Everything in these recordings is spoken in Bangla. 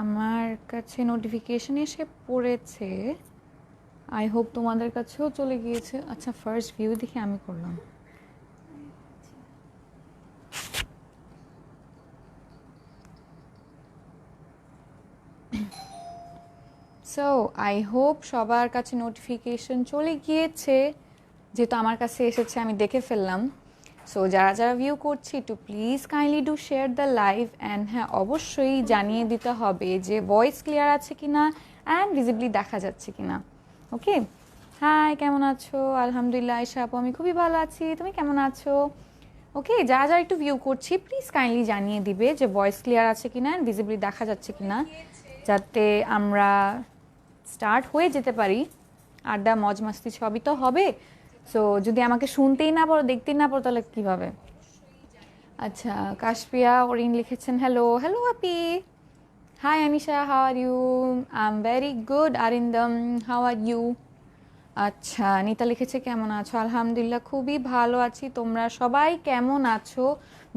আমার কাছে নোটিফিকেশন এসে পড়েছে। আই হোপ তোমাদের কাছেও চলে গিয়েছে। আচ্ছা, ফার্স্ট ভিউ দেখে আমি করলাম। সো আই হোপ সবার কাছে নোটিফিকেশন চলে গিয়েছে, যেহেতু আমার কাছে এসেছে আমি দেখে ফেললাম। সো যারা যারা ভিউ করছি একটু please kindly do share the live and হ্যাঁ, অবশ্যই জানিয়ে দিতে হবে যে ভয়েস ক্লিয়ার আছে কিনা অ্যান্ড ভিজিবলি দেখা যাচ্ছে কিনা। ওকে, হাই, কেমন আছো? আলহামদুলিল্লাহ আয়েশা আপু, আমি খুবই ভালো আছি। তুমি কেমন আছো? ওকে, যারা যারা একটু ভিউ করছি প্লিজ কাইন্ডলি জানিয়ে দিবে যে ভয়েস ক্লিয়ার আছে কিনা অ্যান্ড ভিজিবলি দেখা যাচ্ছে কিনা, যাতে আমরা স্টার্ট হয়ে যেতে পারি। আড্ডা মজ মাস্তি সবই তো হবে। সো যদি আমাকে শুনতেই না পারো, দেখতেই না পারো, তাহলে কীভাবে? আচ্ছা, কাশপিয়া ওরিন লিখেছেন হ্যালো। হ্যালো আপি। Hi Anisha, how are you? I am very good. Arindam, how are you? আচ্ছা, নিতা লিখেছে কেমন আছো? আলহামদুলিল্লাহ খুবই ভালো আছি। তোমরা সবাই কেমন আছো?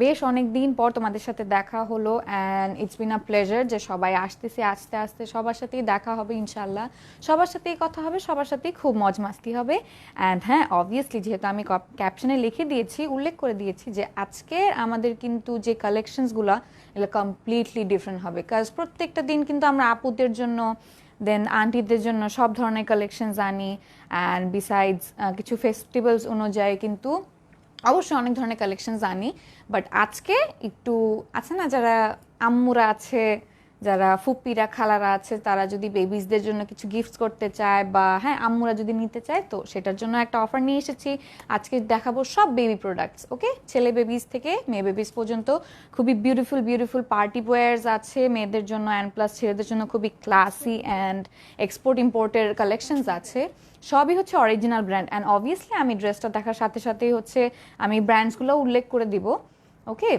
বেশ অনেক দিন পর তোমাদের সাথে দেখা হলো and it's been a pleasure যে সবাই আসতেছে। আস্তে আস্তে সবার সাথেই দেখা হবে ইনশাল্লাহ, সবার সাথেই কথা হবে, সবার সাথেই খুব মজ মাস্তি হবে। অ্যান্ড হ্যাঁ, অবভিয়াসলি যেহেতু আমি ক্যাপশনে লিখে দিয়েছি, উল্লেখ করে দিয়েছি যে আজকে আমাদের কিন্তু যে কালেকশনসগুলো এগুলো কমপ্লিটলি ডিফারেন্ট হবে। কাজ প্রত্যেকটা দিন কিন্তু আমরা আপুদের জন্য, দেন আন্টিদের জন্য সব ধরনের কালেকশনস আনি অ্যান্ড বিসাইডস কিছু ফেস্টিভ্যালস অনুযায়ী কিন্তু অবশ্যই অনেক ধরনের কালেকশনস আনি। বাট আজকে একটু আছে না, যারা আম্মুরা আছে, যারা ফুপ্পিরা খালারা আছে, তারা যদি বেবিসদের জন্য কিছু গিফটস করতে চায় বা হ্যাঁ আম্মুরা যদি নিতে চায়, তো সেটার জন্য একটা অফার নিয়ে এসেছি। আজকে দেখাবো সব বেবি প্রোডাক্টস। ওকে, ছেলে বেবিস থেকে মেয়ে বেবিস পর্যন্ত খুবই বিউটিফুল বিউটিফুল পার্টি ওয়্যার্স আছে মেয়েদের জন্য অ্যান্ড প্লাস ছেলেদের জন্য খুবই ক্লাসি অ্যান্ড এক্সপোর্ট ইম্পোর্টের কালেকশনস আছে। সবই হচ্ছে অরিজিনাল ব্র্যান্ড অ্যান্ড অবভিয়াসলি আমি ড্রেসটা দেখার সাথে সাথেই হচ্ছে আমি ব্র্যান্ডসগুলো উল্লেখ করে দিব। ওকে,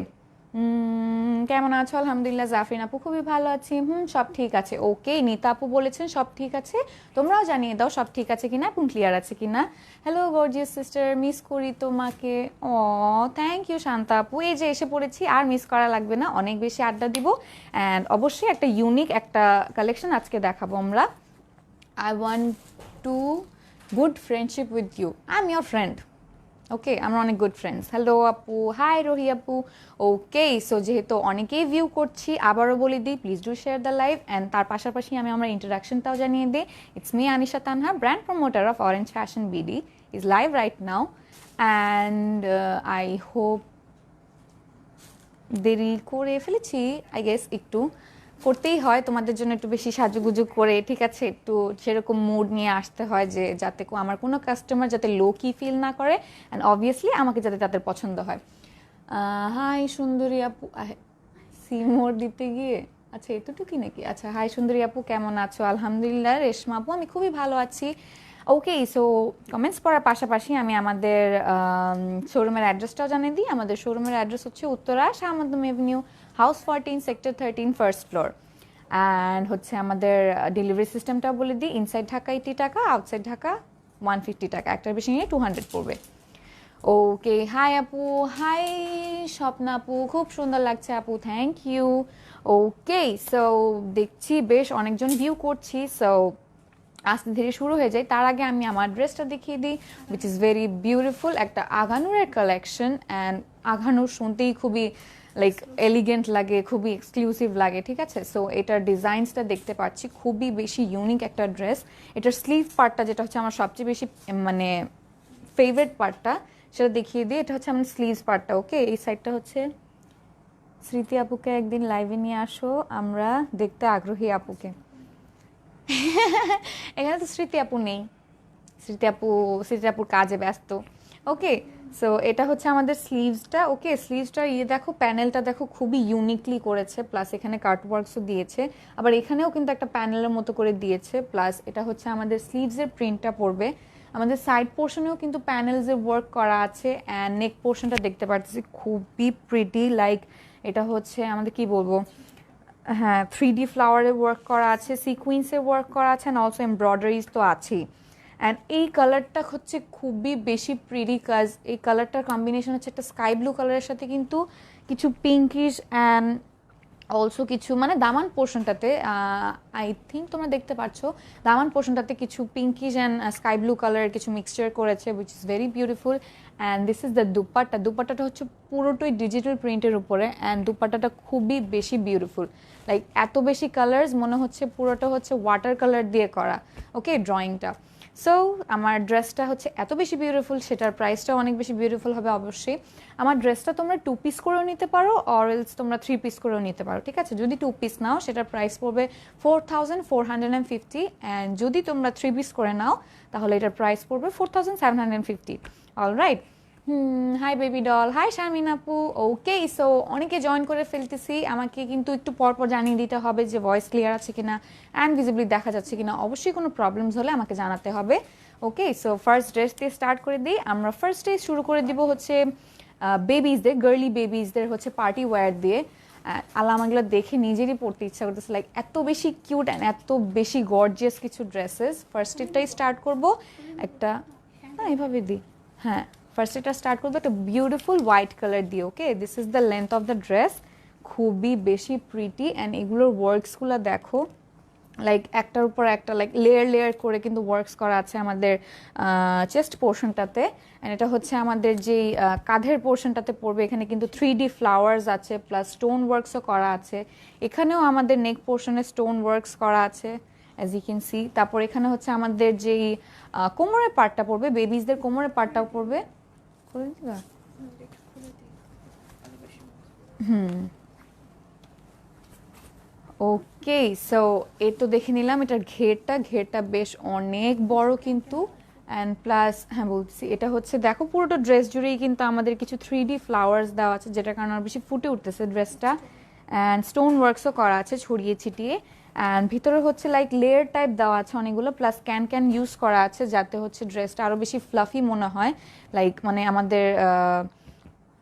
কেমন আছো? আলহামদুলিল্লাহ। জাফরিন আপু খুবই ভালো আছি। সব ঠিক আছে। ওকে, নিতা আপু বলেছেন সব ঠিক আছে। তোমরাও জানিয়ে দাও সব ঠিক আছে কিনা এবং ক্লিয়ার আছে কিনা। হ্যালো গর্জিয়াস সিস্টার, মিস করি তোমাকে। ও থ্যাংক ইউ শান্তা আপু। এই যে এসে পড়েছি, আর মিস করা লাগবে না, অনেক বেশি আড্ডা দিব অ্যান্ড অবশ্যই একটা ইউনিক একটা কালেকশন আজকে দেখাবো আমরা। I want to good friendship with you. I am your friend. Okay, আমরা অনেক গুড ফ্রেন্ডস। হ্যালো আপু, হাই রোহি আপু। ওকে, সো যেহেতু অনেকেই ভিউ করছি, আবারও বলে দিই please do share the live and তার পাশাপাশি আমি আমার ইন্ট্রোডাকশনটাও জানিয়ে দিই। It's me Anisha Tanha, brand promoter of orange fashion BD, is live right now and I hope দেরি করে ফেলেছি, আই গেস একটু করতেই হয় তোমাদের জন্য, একটু বেশি সাজুগুজু করে, ঠিক আছে, একটু সেরকম মুড নিয়ে আসতে হয় যে যাতে আমার কোনো কাস্টমার যাতে লো কি ফিল না করে অ্যান্ড অবভিয়াসলি আমাকে যাতে তাদের পছন্দ হয়। হাই সুন্দরী আপু, সিমোর দিতে গিয়ে আচ্ছা এতটুকুই নাকি? আচ্ছা, হাই সুন্দরী আপু, কেমন আছো? আলহামদুলিল্লাহ। রেশমা আপু, আমি খুবই ভালো আছি। ওকে, সো কমেন্টস পড়ার পাশাপাশি আমি আমাদের শোরুমের অ্যাড্রেসটাও জানিয়ে দিই। আমাদের শোরুমের অ্যাড্রেস হচ্ছে Uttara Shah Makhdum avenue, house 14, sector 13, first floor. And হচ্ছে আমাদের ডেলিভারি সিস্টেমটাও বলে দিই। ইনসাইড ঢাকা 80 টাকা, আউটসাইড ঢাকা 150 টাকা, একটার বেশি নিয়ে 200 পড়বে। ওকে, হাই আপু। হাই স্বপ্না আপু, খুব সুন্দর লাগছে আপু, থ্যাংক ইউ। ওকে, সো দেখছি বেশ অনেকজন ভিউ করছি, সো আস্তে ধীরে শুরু হয়ে যায়। তার আগে আমি আমার ড্রেসটা দেখিয়ে দিই, উইচ ইজ ভেরি বিউটিফুল, একটা আঘানুরের কালেকশন অ্যান্ড আঘানুর শুনতেই খুবই লাইক এলিগেন্ট লাগে, খুবই এক্সক্লুসিভ লাগে, ঠিক আছে। সো এটার ডিজাইনসটা দেখতে পাচ্ছি, খুবই বেশি ইউনিক একটা ড্রেস। এটার স্লিভ পার্টটা যেটা হচ্ছে আমার সবচেয়ে বেশি মানে ফেভারিট পার্টটা, সেটা দেখিয়ে দিই। এটা হচ্ছে আমার স্লিভস পার্টটা। ওকে, এই সাইডটা হচ্ছে স্মৃতি আপুকে একদিন লাইভে নিয়ে আসো, আমরা দেখতে আগ্রহী আপুকে। এখানে তো স্মৃতি আপু নেই, স্মৃতি আপুর কাজে ব্যস্ত। ওকে, সো এটা হচ্ছে আমাদের স্লিভসটা। ওকে, স্লিভসটা দেখো, প্যানেলটা দেখো খুবই ইউনিকলি করেছে, প্লাস এখানে কাটওয়ার্কসও দিয়েছে, আবার এখানেও কিন্তু একটা প্যানেলের মতো করে দিয়েছে, প্লাস এটা হচ্ছে আমাদের স্লিভসের প্রিন্টটা পড়বে। আমাদের সাইড পোর্শনেও কিন্তু প্যানেলসের ওয়ার্ক করা আছে অ্যান্ড নেক পোর্শনটা দেখতে পাচ্ছি খুবই প্রিটি, লাইক এটা হচ্ছে আমাদের কি বলবো, হ্যাঁ 3D ফ্লাওয়ারে ওয়ার্ক করা আছে, সিকুয়েন্সে ওয়ার্ক করা আছে অ্যান্ড অলসো এমব্রয়ডারিজ তো আছেই। অ্যান্ড এই কালারটা হচ্ছে খুবই বেশি প্রিটি, কাজ এই কালারটার কম্বিনেশন হচ্ছে একটা স্কাই ব্লু কালারের সাথে কিন্তু কিছু পিঙ্কিশ অ্যান্ড অলসো কিছু মানে দামান পোর্শনটাতে আই থিঙ্ক তোমরা দেখতে পাচ্ছ দামান পোর্শনটাতে কিছু পিঙ্কিশ অ্যান্ড স্কাই ব্লু কালারের কিছু মিক্সচার করেছে which is very beautiful and this is the দুপাট্টাটা হচ্ছে পুরোটাই ডিজিটাল প্রিন্টের উপরে অ্যান্ড দুপাট্টাটা খুবই বেশি বিউটিফুল লাইক এত বেশি কালার্স মনে হচ্ছে পুরোটা হচ্ছে ওয়াটার কালার দিয়ে করা ওকে ড্রয়িংটা সো আমার ড্রেসটা হচ্ছে এত বেশি বিউটিফুল সেটার প্রাইসটাও অনেক বেশি বিউটিফুল হবে অবশ্যই আমার ড্রেসটা তোমরা 2 পিস করেও নিতে পারো অর এলস তোমরা 3 পিস করেও নিতে পারো ঠিক আছে যদি 2 পিস নাও সেটার প্রাইস পড়বে 4450 অ্যান্ড যদি তোমরা 3 পিস করে নাও তাহলে এটার প্রাইস পড়বে 4750 alright hi baby doll hi Sharmin আপু ওকে সো অনেকে জয়েন করে ফেলতেছি আমাকে কিন্তু একটু পরপর জানিয়ে দিতে হবে যে ভয়েস ক্লিয়ার আছে কিনা অ্যান্ড ভিজিবলি দেখা যাচ্ছে কিনা অবশ্যই কোনো প্রবলেমস হলে আমাকে জানাতে হবে ওকে সো ফার্স্ট ড্রেস দিয়ে স্টার্ট করে দিই আমরা ফার্স্ট ডে শুরু করে দিব হচ্ছে বেবিজদের গার্লি বেবিজদের হচ্ছে পার্টি ওয়্যার দিয়ে আল্লাহ আমাগুলো দেখে নিজেরই পড়তে ইচ্ছা করতেছে লাইক এত বেশি কিউট অ্যান্ড এত বেশি গর্জিয়াস কিছু ড্রেসেস ফার্স্ট এটাই স্টার্ট করব একটা না এভাবে দিই হ্যাঁ ফার্স্ট এটা স্টার্ট করবো একটা বিউটিফুল হোয়াইট কালার দিয়ে okay this is the length of the dress খুবই বেশি প্রিটি অ্যান্ড এগুলোর ওয়ার্কসগুলো দেখো লাইক একটার উপর একটা লাইক লেয়ার করে কিন্তু ওয়ার্কস করা আছে আমাদের চেস্ট পোর্শনটাতে অ্যান্ড এটা হচ্ছে আমাদের যেই কাঁধের পোর্শনটাতে পড়বে এখানে কিন্তু 3D ফ্লাওয়ার্স আছে প্লাস স্টোন ওয়ার্কসও করা আছে এখানেও আমাদের নেক পোর্শনে স্টোন ওয়ার্কস করা আছে অ্যাজ ইউ ক্যান সি তারপর এখানে হচ্ছে আমাদের যেই কোমরের পার্টটা পড়বে বেবিজদের কোমরের পার্টটাও পড়বে করে দিবা ওকে সো এই তো দেখে নিলাম এটার ঘেরটা বেশ অনেক বড় কিন্তু অ্যান্ড প্লাস হ্যাঁ বলছি এটা হচ্ছে দেখো পুরোটা ড্রেস জুড়েই কিন্তু আমাদের কিছু 3D ফ্লাওয়ার্স দেওয়া আছে যেটার কারণে আর বেশি ফুটে উঠতেছে ড্রেসটা অ্যান্ড স্টোন ওয়ার্কসও করা আছে ছড়িয়ে ছিটিয়ে অ্যান্ড ভিতরে হচ্ছে লাইক লেয়ার টাইপ দেওয়া আছে অনেকগুলো প্লাস ক্যান ইউজ করা আছে যাতে হচ্ছে ড্রেসটা আরও বেশি ফ্লাফি মনে হয় লাইক মানে আমাদের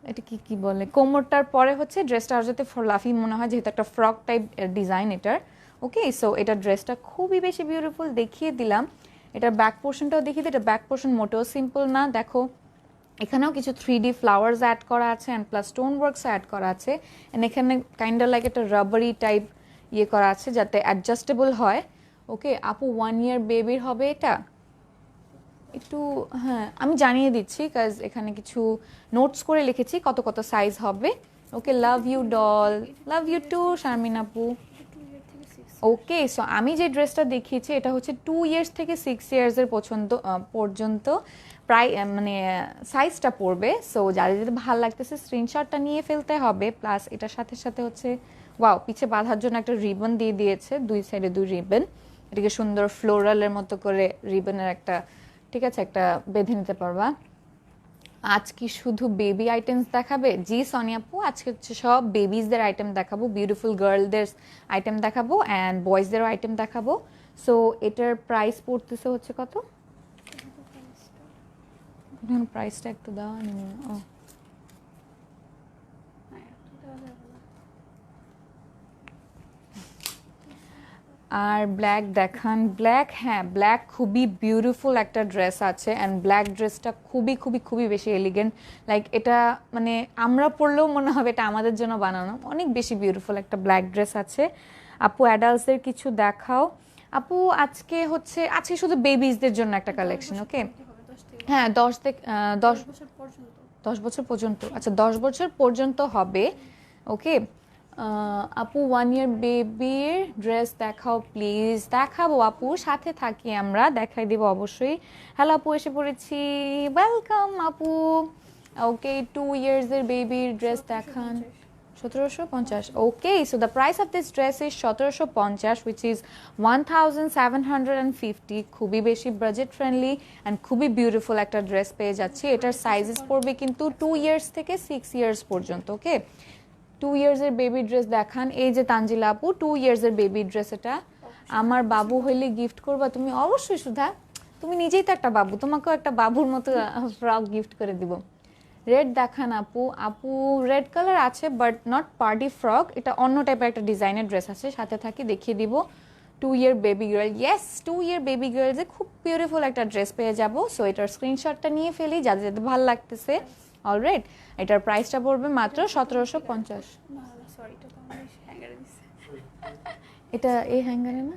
এটা কি বলে কোমরটার পরে হচ্ছে ড্রেসটা আর যাতে ফ্লাফি মনে হয় যেহেতু একটা ফ্রক টাইপ ডিজাইন এটার ওকে সো এটা ড্রেসটা খুবই বেশি বিউটিফুল দেখিয়ে দিলাম এটার ব্যাক পোর্শনটাও দেখিয়ে দিই এটা ব্যাক পোর্শন মোটেও সিম্পল না দেখো এখানেও কিছু 3D ফ্লাওয়ার্স অ্যাড করা আছে and plus stone works add করা আছে অ্যান্ড এখানে কাইন্ড লাইক একটা রাবারি টাইপ ইয়ে করা আছে যাতে অ্যাডজাস্টেবল হয় ওকে আপু 1 ইয়ার বেবির হবে এটা একটু হ্যাঁ আমি জানিয়ে দিচ্ছি কাজ এখানে কিছু নোটস করে লিখেছি কত কত সাইজ হবে okay love you doll love you too Sharmin আপু ওকে সো আমি যে ড্রেসটা দেখিয়েছি এটা হচ্ছে 2 ইয়ার্স থেকে 6 ইয়ার্সের পর্যন্ত প্রায় মানে সাইজটা পড়বে সো যাদের যদি ভালো লাগতেছে স্ক্রিনশটটা নিয়ে ফেলতে হবে প্লাস এটার সাথে সাথে হচ্ছে ওয়াও পিছে বাঁধার জন্য একটা রিবন দিয়ে দিয়েছে দুই সাইডে 2 রিবন এটাকে সুন্দর ফ্লোরালের মতো করে রিবনের একটা ঠিক আছে একটা বেঁধে নিতে পারবা আজ কি শুধু বেবি আইটেমস দেখাবে জি সোনিয়াপু আজকে হচ্ছে সব বেবিজদের আইটেম দেখাবো বিউটিফুল গার্লদের আইটেম দেখাবো অ্যান্ড বয়েজদেরও আইটেম দেখাবো সো এটার প্রাইস পড়তেছে হচ্ছে কত প্রাইসটা একটু দাও ও আর ব্ল্যাক দেখান ব্ল্যাক হ্যাঁ ব্ল্যাক খুবই বিউটিফুল একটা ড্রেস আছে অ্যান্ড ব্ল্যাক ড্রেসটা খুবই বেশি এলিগেন্ট লাইক এটা মানে আমরা পরলেও মনে হবে এটা আমাদের জন্য বানানো অনেক বেশি বিউটিফুল একটা ব্ল্যাক ড্রেস আছে আপু অ্যাডাল্টসদের কিছু দেখাও আপু আজকে শুধু বেবিজদের জন্য একটা কালেকশন ওকে হ্যাঁ 10 বছর পর্যন্ত আচ্ছা 10 বছর পর্যন্ত হবে ওকে আপু 1 ইয়ার বেবির ড্রেস দেখাও প্লিজ দেখাবো আপু সাথে থাকি আমরা দেখাই দেবো অবশ্যই হ্যালো আপু এসে পড়েছি ওয়েলকাম আপু ওকে 2 ইয়ার্সের বেবির ড্রেস দেখান 1750 okay so the price of this dress is 1750 which is 1750 খুবই বেশি বাজেট ফ্রেন্ডলি অ্যান্ড খুবই বিউটিফুল একটা ড্রেস পেয়ে যাচ্ছি এটার সাইজেস পড়বে কিন্তু 2 ইয়ার্স থেকে 6 ইয়ার্স পর্যন্ত ওকে 2 ইয়ার্সের বেবি ড্রেস দেখান এই যে তানজিলা আপু 2 ইয়ার্সের বেবি ড্রেস এটা আমার বাবু হইলে গিফট করবা তুমি অবশ্যই সুধা তুমি নিজেই তো একটা বাবু তোমাকেও একটা বাবুর মতো ফ্রক গিফট করে দিব রেড দেখান আপু রেড কালার আছে বাট নট পার্টি ফ্রক এটা অন্য টাইপের একটা ডিজাইনের ড্রেস আছে সাথে থাকি দেখিয়ে দিব 2 ইয়ার বেবি গার্ল ইয়েস 2 ইয়ার বেবি গার্লসে খুব বিউটিফুল একটা ড্রেস পেয়ে যাব সো এটার স্ক্রিনশটটা নিয়ে ফেলি যাদের যাদের ভালো লাগতেছে অলরাইট এটার প্রাইসটা পড়বে মাত্র 1750 এটা এই হ্যাঙ্গারে না?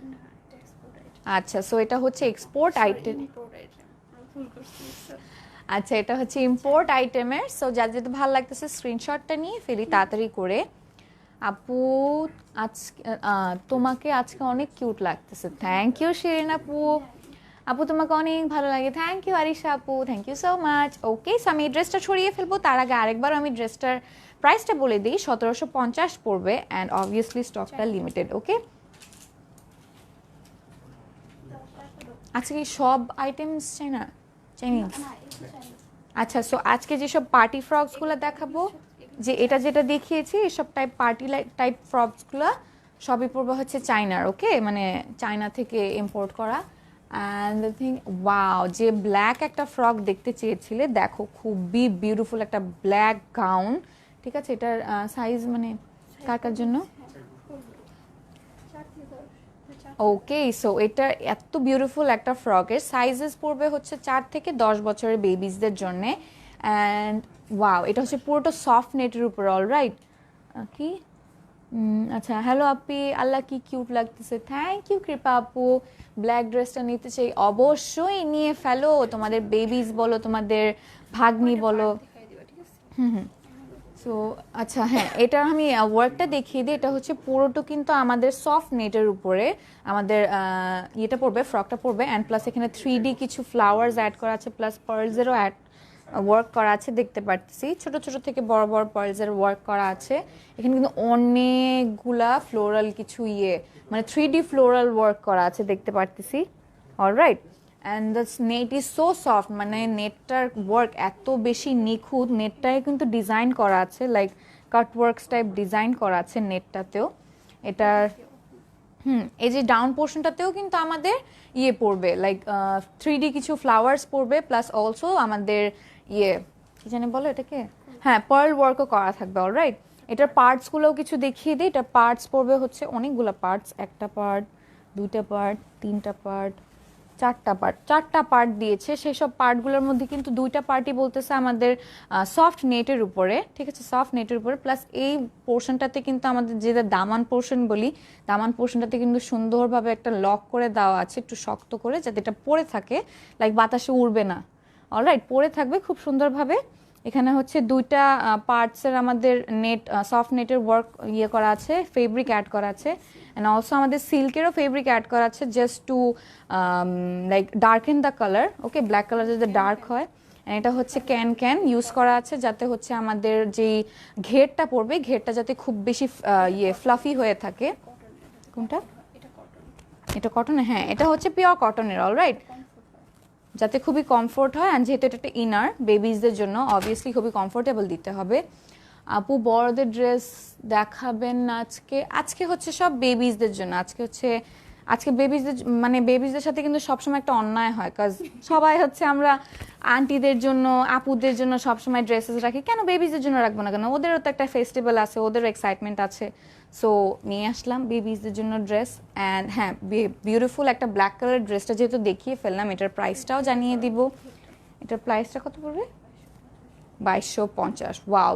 আচ্ছা, সো এটা হচ্ছে এক্সপোর্ট আইটেম। আচ্ছা, এটা হচ্ছে ইম্পোর্ট আইটেমের। সো যার যেটা ভালো লাগতেছে স্ক্রিনশটটা নিয়ে ফেলি তাড়াতাড়ি করে। আপু আজকে তোমাকে আজকে অনেক কিউট লাগতেছে। থ্যাংক ইউ শিরিন আপু। আপু তোমাকে অনেক ভালো লাগে। থ্যাংক ইউ আরিশা আপু, thank you so much. Okay, so আমি এই ড্রেসটা ছড়িয়ে ফেলবো। তার আগে আরেকবার আমি ড্রেসটার প্রাইসটা বলে দিই। 1750 পড়বে অ্যান্ড অবভিয়াসলি স্টকটা লিমিটেড। ওকে, আজকে কি সব আইটেমস চাই না, চাইনিজ? আচ্ছা, সো আজকে যেসব পার্টি ফ্রকসগুলো দেখাবো, যে এটা যেটা দেখিয়েছি এসব টাইপ পার্টি টাইপ ফ্রকসগুলো সবই পড়বে হচ্ছে চায়নার। ওকে, মানে চায়না থেকে ইম্পোর্ট করা। অ্যান্ড দ্য থিং, ওয়াও, যে ব্ল্যাক একটা ফ্রক দেখতে চেয়েছিলে, দেখো খুবই বিউটিফুল একটা ব্ল্যাক গাউন। ঠিক আছে, এটার সাইজ মানে কার কার জন্য? ওকে, সো এটা এত বিউটিফুল একটা ফ্রকের সাইজেস পড়বে হচ্ছে 4 থেকে 10 বছরের বেবিজদের জন্য। অ্যান্ড ওয়াও, এটা হচ্ছে পুরোটা সফট নেটের উপর। অলরাইট, কি আচ্ছা, হ্যালো আপি, আল্লাহ কি কিউট লাগতেছে। থ্যাংক ইউ কৃপা আপু। ব্ল্যাক ড্রেসটা নিতে চাই, অবশ্যই নিয়ে ফেলো। তোমাদের বেবিজ বলো, তোমাদের ভাগ্নি বলো। হুম। সো আচ্ছা, হ্যাঁ, এটা আমি ওয়ার্কটা দেখিয়ে দিই। এটা হচ্ছে পুরোটা কিন্তু আমাদের সফট নেটের উপরে আমাদের ইয়েটা পড়বে, ফ্রকটা পড়বে। অ্যান্ড প্লাস এখানে 3D কিছু ফ্লাওয়ার্স অ্যাড করা আছে, প্লাস পার্লসেরও ওয়ার্ক করা আছে, দেখতে পারতেছি ছোট ছোট থেকে বড় বড় পার্লসের ওয়ার্ক করা আছে। এখানে কিন্তু অনেকগুলা ফ্লোরাল কিছু মানে 3D ফ্লোরাল ওয়ার্ক করা আছে, দেখতে পারতেছি। Alright, and the net is so soft, মানে নেটটার ওয়ার্ক এত বেশি নিখুঁত। নেটটায় কিন্তু ডিজাইন করা আছে, লাইক কাট ওয়ার্কস টাইপ ডিজাইন করা আছে নেটটাতেও। এটার এই যে ডাউন পোর্শনটাতেও কিন্তু আমাদের পড়বে, লাইক 3D কিছু ফ্লাওয়ার্স পড়বে, প্লাস অলসো আমাদের কি জানি বলো এটাকে, হ্যাঁ, পার্ল ওয়ার্কও করা থাকবে। অলরাইট, এটার পার্টসগুলোও কিছু দেখিয়ে দিই। এটা পার্টস পড়বে হচ্ছে অনেকগুলো পার্টস, একটা পার্ট, দুইটা পার্ট, তিনটা পার্ট, চারটা পার্ট দিয়েছে। সেই সব পার্টগুলোর মধ্যে কিন্তু দুইটা পার্টই বলতেছে আমাদের সফট নেটের উপরে। ঠিক আছে, সফট নেটের উপরে, প্লাস এই পোর্শনটাতে কিন্তু আমাদের যেটা দামান পোর্শন বলি, দামান পোর্শনটাতে কিন্তু সুন্দরভাবে একটা লক করে দেওয়া আছে, একটু শক্ত করে, যাতে এটা পরে থাকে, লাইক বাতাসে উড়বে না। অলরাইট, পরে থাকবে খুব সুন্দরভাবে। এখানে হচ্ছে দুইটা পার্টসের আমাদের নেট, সফট নেটের ওয়ার্ক করা আছে, ফেব্রিক অ্যাড করা আছে। অ্যান্ড অলসো আমাদের সিল্কেরও ফেব্রিক অ্যাড করা আছে, just to like darken the colour. Okay, black colour যাতে ডার্ক হয়। অ্যান্ড এটা হচ্ছে ক্যান ইউজ করা আছে, যাতে হচ্ছে আমাদের যেই ঘেরটা পড়বে, ঘেরটা যাতে খুব বেশি ফ্লাফি হয়ে থাকে। কোনটা? এটা কটনের? হ্যাঁ, এটা হচ্ছে পিওর কটনের। অলরাইট, যাতে খুবই কমফোর্ট হয়। অ্যান্ড যেহেতু এটা একটা ইনার বেবিজদের জন্য, অবভিয়াসলি খুবই কমফোর্টেবল দিতে হবে। আপু বড়দের ড্রেস দেখাবেন আজকে হচ্ছে সব বেবিজদের জন্য। আজকে বেবিজদের, মানে বেবিজদের সাথে কিন্তু সবসময় একটা অন্যায় হয়, কাজ সবাই হচ্ছে আমরা আন্টিদের জন্য, আপুদের জন্য সবসময় ড্রেসেস রাখি, কেন বেবিজদের জন্য রাখবো না কেন? ওদেরও তো একটা ফেস্টিভ্যাল আছে, ওদেরও এক্সাইটমেন্ট আছে। সো নিয়ে আসলাম বেবিজদের জন্য ড্রেস। অ্যান্ড হ্যাঁ, বিউটিফুল একটা ব্ল্যাক কালারের ড্রেসটা যেহেতু দেখিয়ে ফেললাম, এটার প্রাইসটাও জানিয়ে দিব। এটার প্রাইসটা কত পড়বে? 2250। ওয়াও,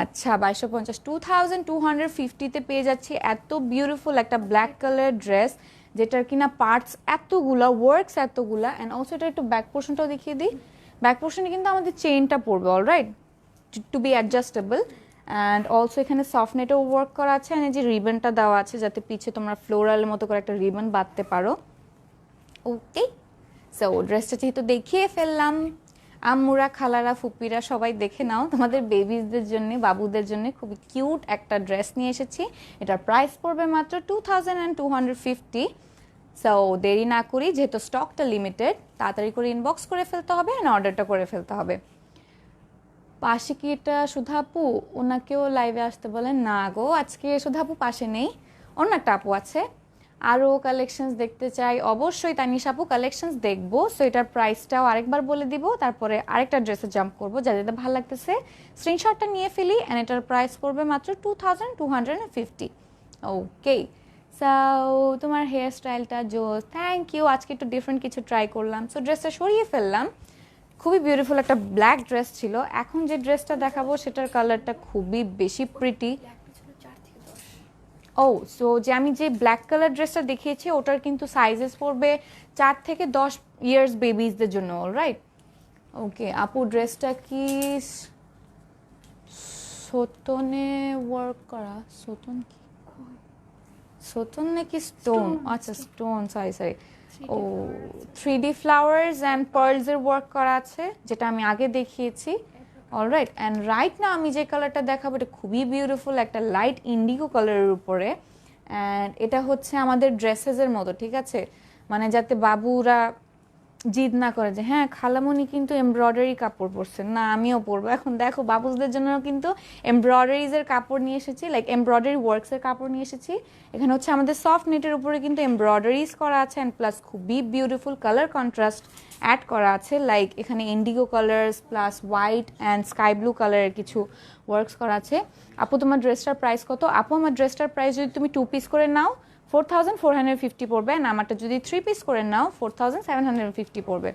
আচ্ছা, 2250, 2250-তে পেয়ে যাচ্ছি এত বিউটিফুল একটা ব্ল্যাক কালার ড্রেস, যেটার কিনা পার্টস এতগুলা, ওয়ার্কস এতগুলা। অ্যান্ড অলসো এটা একটু ব্যাক পোর্শনটাও দেখিয়ে দিই। ব্যাক পোর্শনে কিন্তু আমাদের চেইনটা পড়বে, alright, to be adjustable. And also এখানে সফট নেটও ওয়ার্ক করা আছে, অ্যান্ড এই যে রিবনটা দেওয়া আছে, যাতে পিছে তোমরা ফ্লোরালের মতো করে একটা রিবন বাঁধতে পারো। ওকে, সো ড্রেসটা যেহেতু দেখিয়ে ফেললাম, আম্মুরা, খালারা, ফুপিরা সবাই দেখে নাও। তোমাদের বেবিজদের জন্য, বাবুদের জন্য খুবই কিউট একটা ড্রেস নিয়ে এসেছি। এটার প্রাইস পড়বে মাত্র 2250। সো দেরি না করি, যেহেতু স্টকটা লিমিটেড, তাড়াতাড়ি করে ইনবক্স করে ফেলতে হবে, অ্যান্ড অর্ডারটা করে ফেলতে হবে। পাশে কি এটা সুধা আপু? ওনাকেও লাইভে আসতে বলেন। না গো, আজকে সুধা আপু পাশে নেই, অন্য একটা আপু আছে। আরও কালেকশনস দেখতে চাই, অবশ্যই তানিশা আপু কালেকশনস দেখবো। সো এটার প্রাইসটাও আরেকবার বলে দিব, তারপরে আরেকটা ড্রেসে জাম্প করবো। যা যেটা ভালো লাগতেছে স্ক্রিনশটটা নিয়ে ফেলি। অ্যান্ড এটার প্রাইস পড়বে মাত্র 2250। ওকে, সো তোমার হেয়ার স্টাইলটা জোস, থ্যাংক ইউ। আজকে একটু ডিফারেন্ট কিছু ট্রাই করলাম। সো ড্রেসটা সরিয়ে ফেললাম। খুবই বিউটিফুল একটা ব্ল্যাক ড্রেস ছিল। এখন যে ড্রেসটা দেখাবো সেটার কালারটা খুবই বেশি প্রিটি। ও সো যে আমি যে ব্ল্যাক কালার ড্রেসটা দেখিয়েছি ওটার কিন্তু সাইজেস পড়বে 4 থেকে 10 ইয়ার্স বেবিজদের জন্য, অলরাইট। ওকে আপু ড্রেসটা কি সোতনে ওয়ার্ক করা? সোতন কি, সোতন নাকি স্টোন? আচ্ছা স্টোন, সরি সরি। ও 3D ফ্লাওয়ার্স অ্যান্ড পার্লসের ওয়ার্ক করা আছে, যেটা আমি আগে দেখিয়েছি, অলরাইট। অ্যান্ড রাইট না আমি যে কালারটা দেখাবো এটা খুবই বিউটিফুল, একটা লাইট ইন্ডিগো কালারের উপরে। অ্যান্ড এটা হচ্ছে আমাদের ড্রেসেসের মতো, ঠিক আছে, মানে যাতে বাবুরা জিদ না করে যে হ্যাঁ খালামণি কিন্তু এমব্রয়ডারি কাপড় পরছে, না আমিও পরবো। এখন দেখো বাবুদের জন্য কিন্তু এমব্রয়ডারিজের কাপড় নিয়ে এসেছি, লাইক এমব্রয়ডারি ওয়ার্কসের কাপড় নিয়ে এসেছি। এখানে হচ্ছে আমাদের সফট নেটের উপরে কিন্তু এমব্রয়ডারিজ করা আছে, অ্যান্ড প্লাস খুবই বিউটিফুল কালার কন্ট্রাস্ট অ্যাড করা আছে, লাইক এখানে Indigo colours plus white and sky blue কালারের কিছু ওয়ার্কস করা আছে। আপু তোমার ড্রেসটার প্রাইস কত? আপু আমার ড্রেসটার প্রাইস যদি তুমি 2 পিস করে নাও 4450 পড়বে, আর আমারটা যদি 3 পিস করে নাও 4750 পড়বে।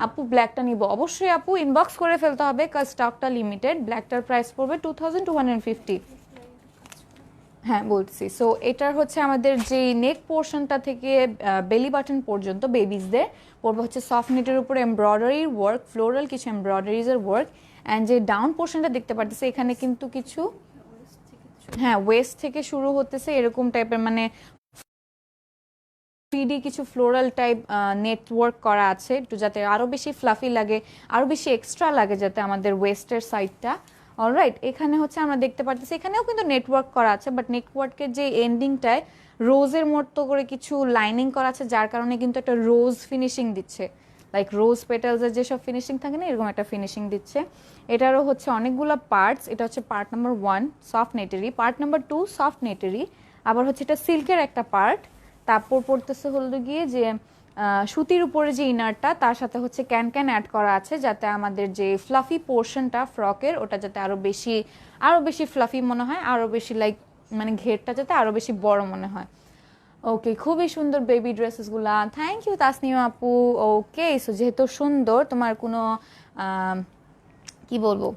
আপু ব্ল্যাকটা নিব অবশ্যই আপু, ইনবক্স করে ফেলতে হবে কাজ স্টকটা লিমিটেড। ব্ল্যাকটার প্রাইস পড়বে 2250। হ্যাঁ বলছি। সো এটার হচ্ছে আমাদের যে নেক পোর্শনটা থেকে বেলি বাটন পর্যন্ত বেবিজদের পড়বে হচ্ছে সফট নেটের উপরে এমব্রয়ডারির ওয়ার্ক, ফ্লোরাল কিছু এমব্রয়ডারিজের ওয়ার্ক। অ্যান্ড যে ডাউন পোর্শনটা দেখতে পাচ্ছি এখানে কিন্তু কিছু, হ্যাঁ ওয়েস্ট থেকে শুরু হতেছে এরকম টাইপের, মানে 3D কিছু ফ্লোরাল টাইপ নেটওয়ার্ক করা আছে, একটু যাতে আরও বেশি ফ্লাফি লাগে, আরও বেশি এক্সট্রা লাগে যাতে আমাদের ওয়েস্টের সাইডটা, অলরাইট। এখানে হচ্ছে আমরা দেখতে পাচ্ছি এখানেও কিন্তু নেটওয়ার্ক করা আছে, বাট নেটওয়ার্কের যে এন্ডিংটায় রোজের মতো করে কিছু লাইনিং করা আছে, যার কারণে কিন্তু একটা রোজ ফিনিশিং দিচ্ছে, লাইক রোজ পেটালসের যেসব ফিনিশিং থাকে না এরকম একটা ফিনিশিং দিচ্ছে। এটারও হচ্ছে অনেকগুলো পার্টস, এটা হচ্ছে পার্ট নাম্বার 1 সফট নেটেরি, পার্ট নাম্বার 2 সফট নেটেরি, আবার হচ্ছে এটা সিল্কের একটা পার্ট। তারপর পড়তেছে হলো গিয়ে যে সুতির উপরে যে ইনারটা তার সাথে হচ্ছে ক্যান ক্যান অ্যাড করা আছে, যাতে আমাদের যে ফ্লাফি পোর্শনটা ফ্রকের ওটা যাতে আরও বেশি ফ্লাফি মনে হয়, আরও বেশি লাইক মানে ঘেরটা যাতে আরও বেশি বড় মনে হয়। ওকে খুবই সুন্দর বেবি ড্রেসেসগুলা, থ্যাংক ইউ তাসনিম আপু। ওকে সো যেহেতু সুন্দর, তোমার কোনো কি বলবো,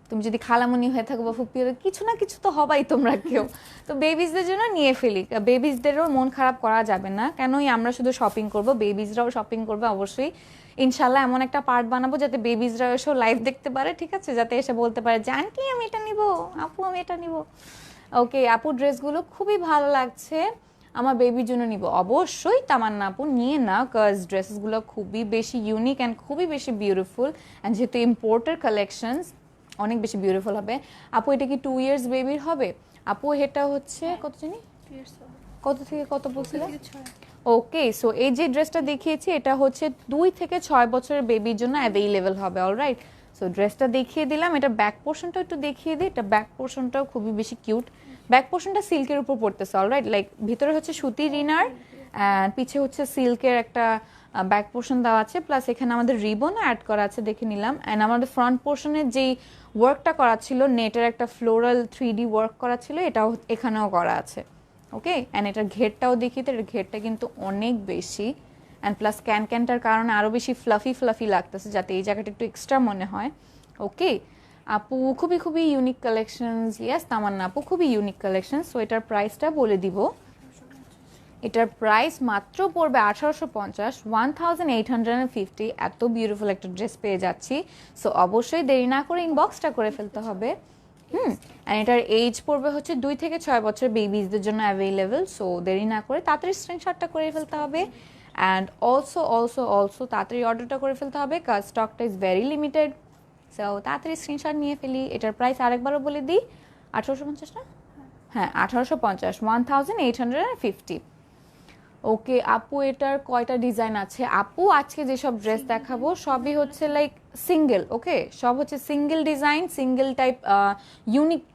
তুমি যদি খালামণি হয়ে থাকো বা ফুপি কিছু না কিছু তো হবাই তোমরা কেউ, তো বেবিজদের জন্য নিয়ে ফেলি। বেবিজদেরও মন খারাপ করা যাবে না, কেনই আমরা শুধু শপিং করব, বেবিজরাও শপিং করবে অবশ্যই। ইনশাল্লাহ এমন একটা পার্ট বানাবো যাতে বেবিজরাও এসেও লাইভ দেখতে পারে, ঠিক আছে, যাতে এসে বলতে পারে যে আন্টি আমি এটা নিব, আপু আমি এটা নিব। ওকে আপু ড্রেসগুলো খুবই ভালো লাগছে, আমার বেবির জন্য নিব অবশ্যই। তামান্না আপু নিয়ে নাও, কাজ ড্রেসেসগুলো খুবই বেশি ইউনিক অ্যান্ড খুবই বেশি বিউটিফুল, অ্যান্ড যেহেতু ইম্পোর্টের কালেকশনস অনেক বেশি বিউটিফুল হবে। আপু এটা কি 2 ইয়ার্স বেবির হবে? আপু এটা হচ্ছে কত জানি, কত থেকে কত বলছিল? ওকে সো এই যে ড্রেসটা দেখিয়েছি এটা হচ্ছে 2 থেকে 6 বছরের বেবির জন্য অ্যাভেলেবল হবে, অলরাইট। সো ড্রেসটা দেখিয়ে দিলাম, এটা ব্যাক পোর্শনটা একটু দেখিয়ে দিই, এটা ব্যাক পোর্শনটাও খুবই বেশি কিউট। ব্যাক পোর্শনটা সিল্কের উপর পড়তেছে, অলরাইট, লাইক ভিতরে হচ্ছে সুতির ইনার অ্যান্ড পিছে হচ্ছে সিল্কের একটা ব্যাক পোর্শন দেওয়া আছে, প্লাস এখানে আমাদের রিবন অ্যাড করা আছে দেখে নিলাম। অ্যান্ড আমাদের ফ্রন্ট পোর্শনের যেই ওয়ার্কটা করা ছিল নেটের একটা ফ্লোরাল 3D ওয়ার্ক করা ছিল, এটাও এখানেও করা আছে। ওকে অ্যান্ড এটার ঘেরটাও দেখি, তো এটার ঘেরটা কিন্তু অনেক বেশি, অ্যান্ড প্লাস ক্যান ক্যানটার কারণে আরও বেশি ফ্লাফি লাগতেছে, যাতে এই জায়গাটা একটু এক্সট্রা মনে হয়। ওকে আপু খুবই ইউনিক কালেকশনস, ইয়েস তামান্না আপু খুবই ইউনিক কালেকশন। সো এটার প্রাইসটা বলে দিব, এটার প্রাইস মাত্র পড়বে 1850, 1850। এত বিউটিফুল একটা ড্রেস পেয়ে যাচ্ছি, সো অবশ্যই দেরি না করে ইনবক্সটা করে ফেলতে হবে। অ্যান্ড এটার এজ পড়বে হচ্ছে 2 থেকে 6 বছর বেবিজদের জন্য অ্যাভেলেবেল, সো দেরি না করে তাড়াতাড়ি স্ক্রিনশটটা করে ফেলতে হবে। অ্যান্ড অলসো তাড়াতাড়ি অর্ডারটা করে ফেলতে হবে, কাজ স্টকটা ইজ ভেরি লিমিটেড, সো তাড়াতাড়ি স্ক্রিনশট নিয়ে ফেলি। এটার প্রাইস আরেকবারও বলে দিই, 1850 না, হ্যাঁ 1850, 1850। ওকে আপু এটার কয়টা ডিজাইন আছে? আপু আজকে যেসব ড্রেস দেখাবো সবই হচ্ছে লাইক সিঙ্গেল, ওকে সব হচ্ছে single design, single type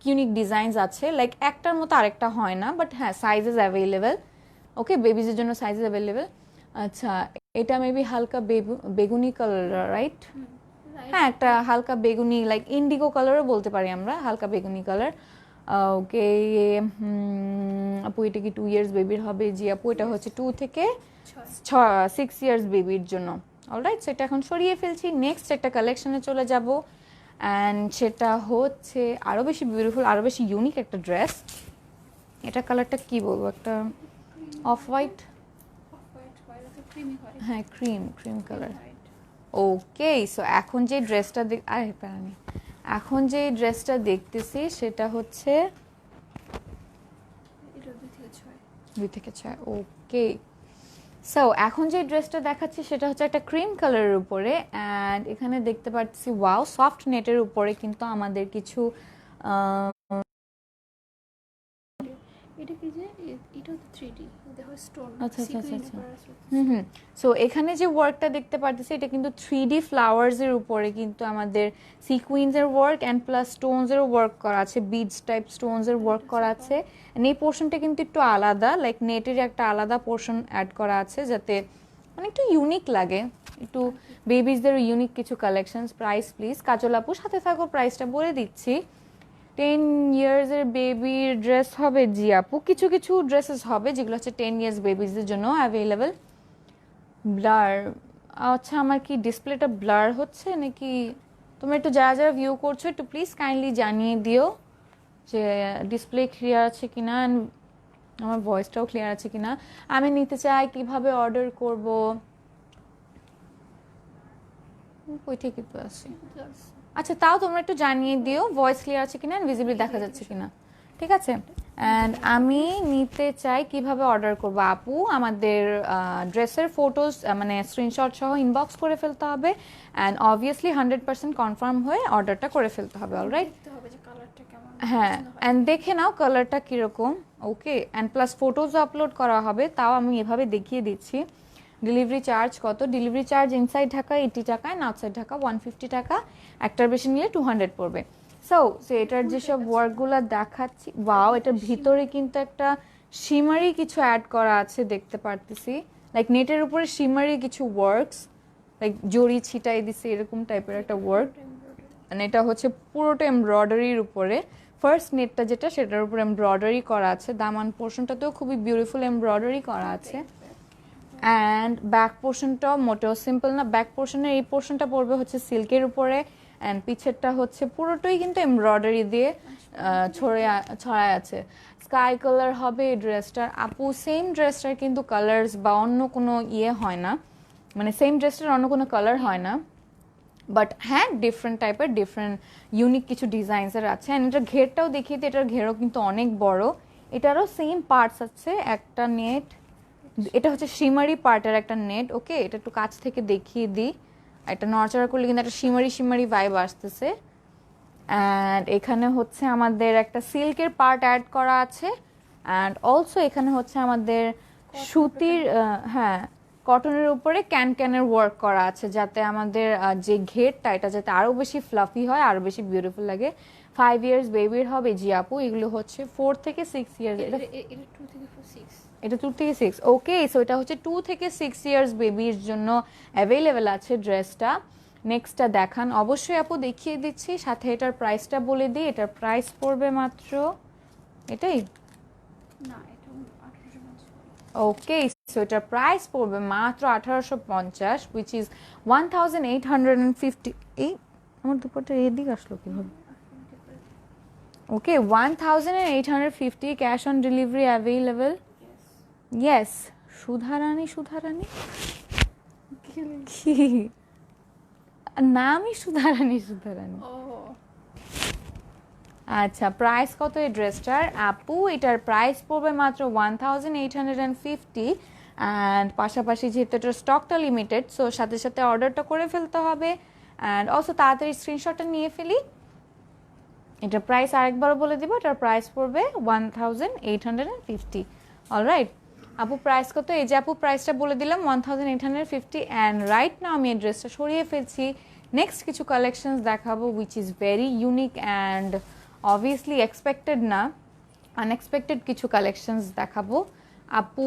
unique designs আছে, লাইক একটার মতো আরেকটা হয় না, বাট হ্যাঁ সাইজেস অ্যাভেলেবেল। ওকে বেবিজের জন্য সাইজেস অ্যাভেলেবেল। আচ্ছা এটা মেবি হালকা বেগুনি কালার, রাইট? হ্যাঁ একটা হালকা বেগুনি, লাইক ইন্ডিগো কালারও বলতে পারি আমরা, হালকা বেগুনি কালার। ওকে আপু এটা কি 2 ইয়ার্স বেবির হবে? জি আপু এটা হচ্ছে 2 থেকে 6 ইয়ার্স বেবির জন্য, অলরাইট। সেটা এখন সরিয়ে ফেলছি, নেক্সট একটা কালেকশনে চলে যাব, অ্যান্ড সেটা হচ্ছে আরও বেশি বিউটিফুল, আরও বেশি ইউনিক একটা ড্রেস। এটা কালারটা কি বলবো, একটা অফ হোয়াইট, হ্যাঁ ক্রিম কালার। ওকে, সো এখন যে ড্রেসটা এখন যে ড্রেসটা দেখতেছি সেটা হচ্ছে 2 থেকে 6। ওকে, সো এখন যে ড্রেসটা দেখাচ্ছি সেটা হচ্ছে একটা ক্রিম কালারের উপরে, অ্যান্ড এখানে দেখতে পাচ্ছি ওয়াও সফট নেটের উপরে কিন্তু আমাদের কিছু সো এখানে যে ওয়ার্কটা দেখতে পাচ্ছি এটা কিন্তু 3D ফ্লাওয়ার্স এর উপরে কিন্তু আমাদের সিকুয়েন্স এর ওয়ার্ক অ্যান্ড প্লাস স্টোনস এর ওয়ার্ক করা আছে, বিডস টাইপ স্টোনস এর ওয়ার্ক করা আছে। এই পোর্শনটা কিন্তু একটু আলাদা, লাইক নেটের একটা আলাদা পোর্শন অ্যাড করা আছে যাতে মানে একটু ইউনিক লাগে, একটু বেবিজদের ইউনিক কিছু কালেকশনস। প্রাইস প্লিজ কাজল আপু সাথে থাকো, প্রাইসটা বলে দিচ্ছি। 10 ইয়ার্সের বেবির ড্রেস হবে জি আপু, কিছু কিছু ড্রেসেস হবে যেগুলো হচ্ছে 10 ইয়ার্স বেবিজদের জন্য অ্যাভেলেবেল। ব্লার, আচ্ছা আমার কি ডিসপ্লেটা ব্লার হচ্ছে নাকি? তোমরা একটু যারা যারা ভিউ করছো একটু প্লিজ কাইন্ডলি জানিয়ে দিও যে ডিসপ্লে ক্লিয়ার আছে কিনা, আমার ভয়েসটাও ক্লিয়ার আছে কিনা। আমি নিতে চাই, কিভাবে অর্ডার করব? কই থেকে তো আছে, আচ্ছা তাও তোমরা একটু জানিয়ে দিও ভয়েস ক্লিয়ার আছে কিনা, ভিজিবলি দেখা যাচ্ছে কিনা, ঠিক আছে? অ্যান্ড আমি নিতে চাই, কিভাবে অর্ডার করব আপু? আমাদের ড্রেসের ফটোজ মানে স্ক্রিনশট সহ ইনবক্স করে ফেলতে হবে, অ্যান্ড অবভিয়াসলি 100% কনফার্ম হয়ে অর্ডারটা করে ফেলতে হবে। অলরাইট, হ্যাঁ, অ্যান্ড দেখে নাও কালারটা কীরকম। ওকে, অ্যান্ড প্লাস ফটোজও আপলোড করা হবে, তাও আমি এভাবে দেখিয়ে দিচ্ছি। ডেলিভারি চার্জ কত? ডেলিভারি চার্জ ইনসাইড ঢাকা 80 টাকা অ্যান্ড আউটসাইড ঢাকা 150 টাকা, একটার বেশি নিলে 200 পড়বে। সো এটার যেসব ওয়ার্কগুলো দেখাচ্ছি, ওয়াও এটার ভিতরে কিন্তু একটা শিমারি কিছু অ্যাড করা আছে দেখতে পারতেছি, লাইক নেটের উপরে শিমারি কিছু ওয়ার্কস, লাইক জড়ি ছিটাই দিছে এরকম টাইপের একটা ওয়ার্ক। মানে এটা হচ্ছে পুরোটা এমব্রয়ডারির উপরে, ফার্স্ট নেটটা যেটা সেটার উপর এমব্রয়ডারি করা আছে, দামান পোর্শনটাতেও খুবই বিউটিফুল এমব্রয়ডারি করা আছে। অ্যান্ড ব্যাক পোর্শনটাও মোটেও সিম্পল না, ব্যাক পোর্শনের এই পোর্শনটা পড়বে হচ্ছে সিল্কের উপরে, অ্যান্ড পিছেরটা হচ্ছে পুরোটাই কিন্তু এমব্রয়ডারি দিয়ে ছড়ায় আছে। স্কাই কালার হবে এই ড্রেসটার আপু, সেম ড্রেসটার কিন্তু কালার্স বা অন্য কোনো ইয়ে হয় না, মানে সেম ড্রেসটার অন্য কোনো কালার হয় না, বাট হ্যাঁ ডিফারেন্ট টাইপের ডিফারেন্ট ইউনিক কিছু ডিজাইনসের আছে। অ্যান্ড এটার ঘেরটাও দেখিয়ে দিই, এটার ঘেরও কিন্তু অনেক বড়, এটারও সেম পার্টস আছে, একটা নেট, এটা হচ্ছে শিমারি পার্টের একটা নেট। ওকে, এটা একটু কাছ থেকে দেখিয়ে দিই, এটা নড়াচড়া করলে কিন্তু একটা শিমারি ভাইব আসতেছে। অ্যান্ড এখানে হচ্ছে আমাদের একটা সিল্কের পার্ট অ্যাড করা আছে, অ্যান্ড অলসো এখানে হচ্ছে আমাদের সুতির হ্যাঁ কটনের উপরে ক্যানের ওয়ার্ক করা আছে, যাতে আমাদের যে ঘেরটা এটা যাতে আরও বেশি ফ্লাফি হয়, আরও বেশি বিউটিফুল লাগে। 5 ইয়ার্স বেবির হবে জি আপু, এগুলো হচ্ছে 4 থেকে 6 ইয়ার্স, এটা 2 থেকে 6। ওকে, সো এটা হচ্ছে 2 থেকে 6 ইয়ার্স বেবির জন্য অ্যাভেলেবেল আছে ড্রেসটা। নেক্সটটা দেখান, অবশ্যই আপু দেখিয়ে দিচ্ছি, সাথে এটার প্রাইসটা বলে দিই। এটার প্রাইস পড়বে মাত্র এটাই না, ওকে, সো এটার প্রাইস পড়বে মাত্র 1850, হুইচ ইজ 1850। এই আমার দুপাটা এদিকে আসলো কিভাবে? Okay, 1850 cash on delivery available. Yes, Sudharani কি নামই সুধারানী। আচ্ছা, প্রাইস কত এই ড্রেসটার আপু? এটার প্রাইস পড়বে মাত্র 1850, অ্যান্ড পাশাপাশি যেহেতু এটার স্টকটা লিমিটেড, সো সাথে সাথে অর্ডারটা করে ফেলতে হবে, অ্যান্ড অলসো তাড়াতাড়ি স্ক্রিনশটটা নিয়ে ফেলি। এটার প্রাইস আরেকবারও বলে দিব, এটার প্রাইস পড়বে 1850। অলরাইট আপু, প্রাইস কত? এই যে আপু প্রাইসটা বলে দিলাম 1850, অ্যান্ড রাইট নাও আমি এই ড্রেসটা সরিয়ে ফেলছি। নেক্সট কিছু কালেকশনস দেখাবো which is very unique and obviously expected না, আনএক্সপেক্টেড কিছু কালেকশনস দেখাবো। আপু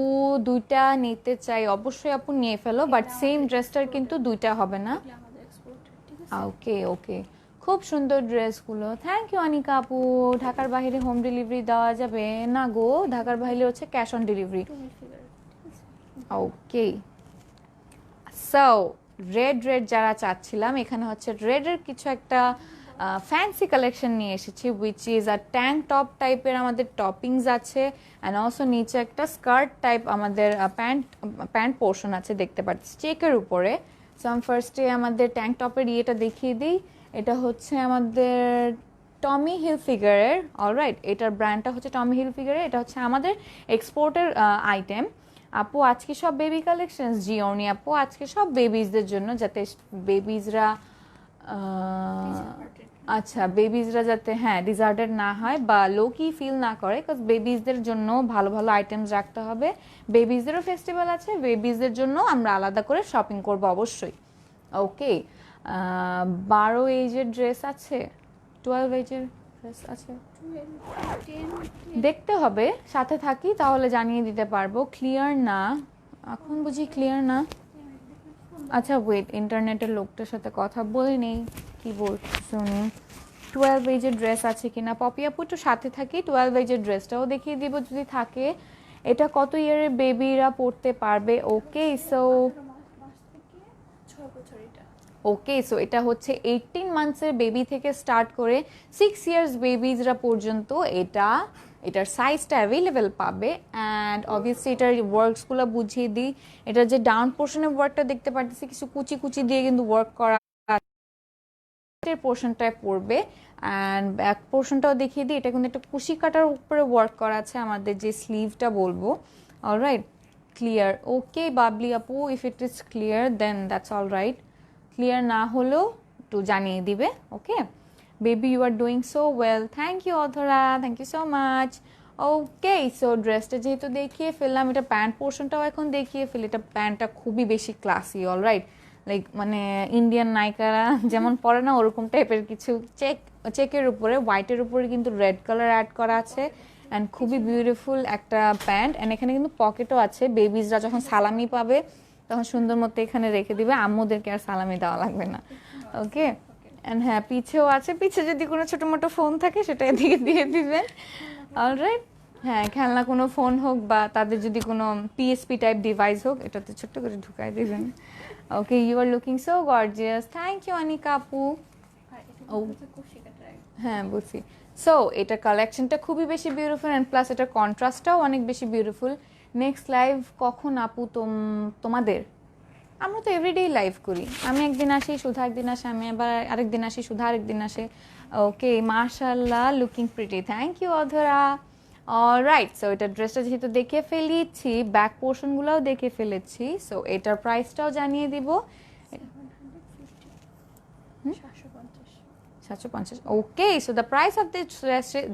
দুইটা নিতে চাই, অবশ্যই আপু নিয়ে ফেলো, বাট সেম ড্রেসটার কিন্তু দুইটা হবে না। ওকে ওকে, খুব সুন্দর ড্রেসগুলো, থ্যাংক ইউ অনিকা আপু। ঢাকার বাইরে হোম ডেলিভারি দেওয়া যাবে না গো? ঢাকার বাইরে হচ্ছে cash on delivery. Okay, so red যারা চাচ্ছিলাম, এখানে হচ্ছে রেডের কিছু একটা ফ্যান্সি কালেকশন নিয়ে এসেছি, which is a tank top টাইপের আমাদের টপিংস আছে, অ্যান্ড অলসো নিচে একটা স্কার্ট টাইপ আমাদের প্যান্ট পোর্শন আছে দেখতে পাচ্ছি চেকের উপরে। সো আমি ফার্স্টে আমাদের ট্যাঙ্ক টপের ইয়েটা দেখিয়ে দিই। এটা হচ্ছে আমাদের টমি হিলফিগারের, অলরাইট, এটার ব্র্যান্ডটা হচ্ছে টমি হিলফিগারের, এটা হচ্ছে আমাদের এক্সপোর্টের আইটেম। আপু আজকে সব বেবি কালেকশন, জি অর্নি আপু আজকে সব বেবিজদের জন্য, যাতে বেবিজরা আচ্ছা বেবিজরা যাতে হ্যাঁ ডিজার্টেড না হয় বা লো কি ফিল না করে, বিকজ বেবিজদের জন্য ভালো ভালো আইটেমস রাখতে হবে। বেবিজদেরও ফেস্টিভ্যাল আছে, বেবিজদের জন্য আমরা আলাদা করে শপিং করব অবশ্যই। ওকে, 12 এজের ড্রেস আছে, 12 এজের ড্রেস আছে, দেখতে হবে, সাথে থাকি তাহলে জানিয়ে দিতে পারবো। ক্লিয়ার না এখন, বুঝি ক্লিয়ার না। আচ্ছা ওয়েট, ইন্টারনেটের লোকটার সাথে কথা বলে নেই, কি বলছি শুনি। 12 এজের ড্রেস আছে কিনা, পপি আপু একটু সাথে থাকি, 12 এজের ড্রেসটাও দেখিয়ে দিব যদি থাকে। এটা কত ইয়ারের বেবিরা পড়তে পারবে? ওকে সো এটা হচ্ছে 18 মান্থসের বেবি থেকে স্টার্ট করে 6 ইয়ার্স বেবিজরা পর্যন্ত এটার সাইজটা অ্যাভেলেবেল পাবে। অ্যান্ড অবভিয়াসলি এটার ওয়ার্কসগুলো বুঝিয়ে দিই। এটার যে ডাউন পোর্শনের ওয়ার্কটা দেখতে পাচ্ছি কিছু কুচি কুচি দিয়ে কিন্তু ওয়ার্ক করা পোর্শনটায় পড়বে, অ্যান্ড ব্যাক পোর্শনটাও দেখিয়ে দিই। এটা কিন্তু একটা কুশি কাটার উপরে ওয়ার্ক করা আছে আমাদের যে স্লিভটা বলবো। Alright, clear? ওকে বাবলি আপু, if it is clear then that's all right. Clear না হলেও একটু জানিয়ে দিবে। Okay baby, you are doing so well, thank you Adhora, thank you so much. Okay so ড্রেসটা যেহেতু দেখিয়ে ফেললাম, এটা প্যান্ট পোর্শনটাও এখন দেখিয়ে ফেলি। এটা প্যান্টটা খুবই বেশি ক্লাসি, অলরাইট, লাইক মানে ইন্ডিয়ান নায়িকারা যেমন পরে না ওরকম টাইপের কিছু চেকের উপরে হোয়াইটের উপরে কিন্তু রেড কালার অ্যাড করা আছে, অ্যান্ড খুবই বিউটিফুল একটা প্যান্ট। অ্যান্ড এখানে কিন্তু পকেটও আছে, বেবিজরা যখন সালামি পাবে তখন সুন্দর মতো এখানে রেখে দিবে, আম্মুদেরকে আর সালামি দেওয়া লাগবে না। ওকে, অ্যান্ড হ্যাঁ পিছেও আছে, পিছে যদি কোনো ছোটো মোটো ফোন থাকে সেটা এদিকে দিয়ে দিবেন। অলরাইট, হ্যাঁ খেলনা কোনো ফোন হোক বা তাদের যদি কোনো পিএসপি টাইপ ডিভাইস হোক এটাতে ছোট্ট করে ঢুকাই দিবেন। Okay, you are looking so gorgeous, thank you Anika আপু। হ্যাঁ বুঝছি। সো এটা কালেকশনটা খুবই বেশি বিউটিফুল, অ্যান্ড প্লাস এটার কন্ট্রাস্টটাও অনেক বেশি বিউটিফুল। নেক্সট লাইভ কখন আপু তোমাদের? আমরা তো এভরিডেই লাইভ করি, আমি একদিন আসি সুধা একদিন আসে, আমি আবার আরেকদিন আসি সুধা আরেকদিন আসে। ওকে মাশাআল্লাহ, লুকিং প্রিটি, থ্যাংক ইউ অধরা। অলরাইট, সো এটা ড্রেসটা যেহেতু দেখে ফেলেছি, ব্যাক পোর্শনগুলোও দেখে ফেলেছি, সো এটার প্রাইসটাও জানিয়ে দিব। 750। Okay so the price of this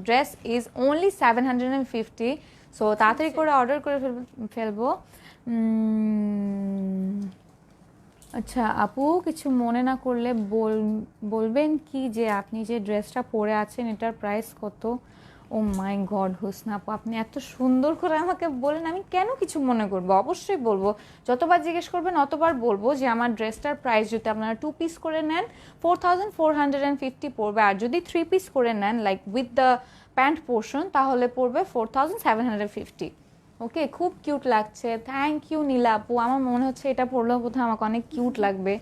dress is only 750। So তাড়াতাড়ি করে অর্ডার করে ফেলবো। আচ্ছা আপু কিছু মনে না করলে বলবেন কি যে আপনি যে ড্রেসটা পরে আছেন এটার প্রাইস কত? ও মাই গড হুসনা আপু, আপনি এত সুন্দর করে আমাকে বলেন, আমি কেন কিছু মনে করবো? অবশ্যই বলবো, যতবার জিজ্ঞেস করবেন অতবার বলবো যে আমার ড্রেসটার প্রাইস যদি আপনারা 2 পিস করে নেন 4450 পড়বে, আর যদি 3 পিস করে নেন like with the pant portion তাহলে পড়বে 4750। ওকে, খুব কিউট লাগছে, থ্যাংক ইউ নীলা আপু। আমার মনে হচ্ছে এটা পড়লেও বোধহয় আমাকে অনেক কিউট লাগবে,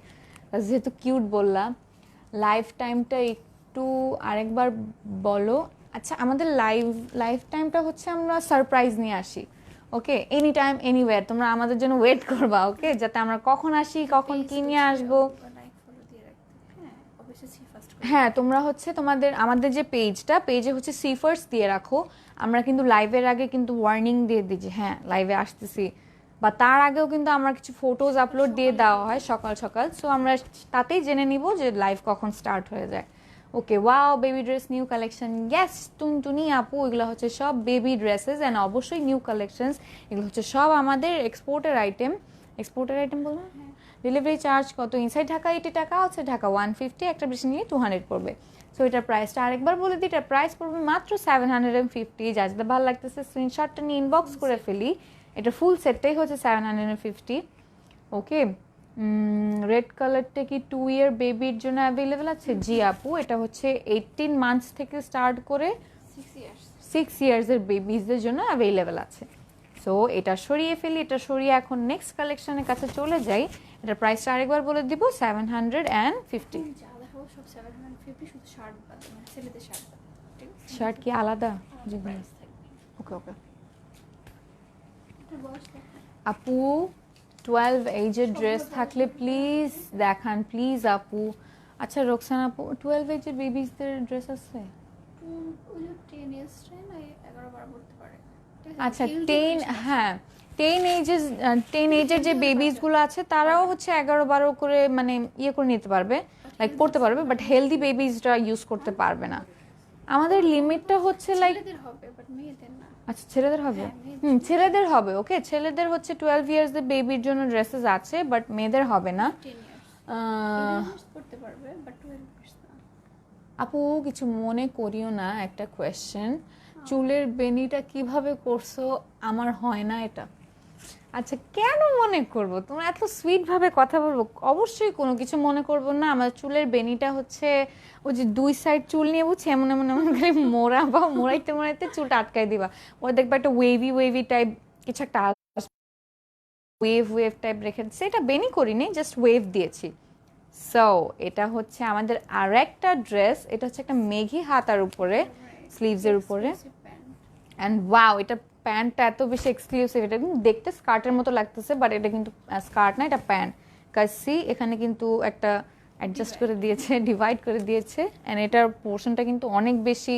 যেহেতু কিউট বললাম। লাইফ টাইমটা একটু আরেকবার বলো। আচ্ছা আমাদের লাইফ টাইমটা হচ্ছে আমরা সারপ্রাইজ নিয়ে আসি। ওকে, এনি টাইম এনিওয়্যার তোমরা আমাদের জন্য ওয়েট করবা, ওকে, যাতে আমরা কখন আসি কখন কি নিয়ে আসবো। হ্যাঁ তোমরা হচ্ছে আমাদের যে পেজে হচ্ছে সি ফার্স্ট দিয়ে রাখো। আমরা কিন্তু লাইভের আগে কিন্তু ওয়ার্নিং দিয়ে দিই যে হ্যাঁ লাইভে আসতেছি, বা তার আগেও কিন্তু আমার কিছু ফটোজ আপলোড দিয়ে দেওয়া হয় সকাল সকাল। সো আমরা তাতেই জেনে নিব যে লাইভ কখন স্টার্ট হয়ে যায়। Okay, wow baby dress new collection, yes Tuntuni আপু, এগুলো হচ্ছে সব বেবি ড্রেসেস অ্যান্ড অবশ্যই নিউ কালেকশনস। এগুলো হচ্ছে সব আমাদের এক্সপোর্টের আইটেম বলবো। ডেলিভারি চার্জ কত? ইনসাইড ঢাকা 80 টাকা, আছে ঢাকা 150, একটা বেশি নিয়ে 200 পড়বে। সো এটার প্রাইসটা আরেকবার বলে দিই, এটার প্রাইস পড়বে মাত্র 750। যাদের ভালো লাগতেছে স্ক্রিনশটটা নিয়ে ইনবক্স করে ফেলি। এটা ফুল সেটটাই হচ্ছে 750। ওকে, রেড কালারটা কি 2 ইয়ার বেবির জন্য অ্যাভেলেবেল আছে? জি আপু, এটা হচ্ছে 18 মান্থস থেকে স্টার্ট করে 6 ইয়ার্সের বেবিজদের জন্য অ্যাভেলেবেল আছে। সো এটা সরিয়ে ফেলি, এটা সরিয়ে এখন নেক্সট কালেকশনের কাছে চলে যাই। এটার প্রাইসটা আরেকবার বলে দিব 750। 50 শুধু শার্ট বাদে, মানে ছেলেদের শার্ট বাদে, ঠিক আছে? শার্ট কি আলাদা? জি প্রাইস থাকবে। ওকে ওকে। এটা বয়স দেখো। আপু 12 এজের ড্রেস থাকলে প্লিজ দেখান প্লিজ আপু। আচ্ছা রোকসানা আপু 12 এজের বেবিসদের ড্রেস আছে? ওই যে 10 ইয়ার্স না 11-12 পড়তে পারে, ঠিক আছে? আচ্ছা Heels 10, dress আছে। হ্যাঁ 10 এজের যে বেবিসগুলো আছে তারাও হচ্ছে 11-12 করে মানে ইয়ে করে নিতে পারবে, লাইক পড়তে পারবে, বাট হেলদি বেবিসরা ইউজ করতে পারবে না। আমাদের লিমিটটা হচ্ছে লাইক, ছেলেদের হবে বাট মেয়েদের না। আচ্ছা ছেলেদের হবে, হ্যাঁ, মেয়েদের। ছেলেদের হবে। ওকে ছেলেদের হচ্ছে 12 ইয়ার্স এর বেবির জন্য ড্রেসেস আছে, বাট মেয়েদের হবে না। 10 ইয়ার্স আহ, পড়তে পারবে বাট 12 ইয়ার্স না। আপু কিছু মনে করিও না, একটা কোয়েশ্চেন, চুলের বেনিটা কিভাবে করছো? আমার হয় না এটা। আচ্ছা কেন মনে করব, তোমরা এত সুইট ভাবে কথা বলবো, অবশ্যই কোনো কিছু মনে করব না। আমার চুলের বেনিটা হচ্ছে ওই যে দুই সাইড চুল নিয়ে বুঝছি এমন এমন এমন করে মোড়া বা মোড়াইতে মোড়াইতে চুলটা আটকাই দিবা, ওরা দেখবা একটা ওয়েভি ওয়েভি টাইপ কিছু একটা ওয়েভ ওয়েভ টাইপ রেখে দিচ্ছে। এটা বেনি করিনি, জাস্ট ওয়েভ দিয়েছি। সো এটা হচ্ছে আমাদের আর একটা ড্রেস, এটা হচ্ছে একটা মেঘি হাতার উপরে, স্লিভসের উপরে। অ্যান্ড ওয়াও, এটা প্যান্টটা এত বেশি এক্সক্লুসিভ, এটা কিন্তু দেখতে স্কার্টের মতো লাগতেছে, বাট এটা কিন্তু স্কার্ট না, এটা প্যান্ট। কাজ সি এখানে কিন্তু একটা অ্যাডজাস্ট করে দিয়েছে, ডিভাইড করে দিয়েছে, অ্যান্ড এটার পোর্শনটা কিন্তু অনেক বেশি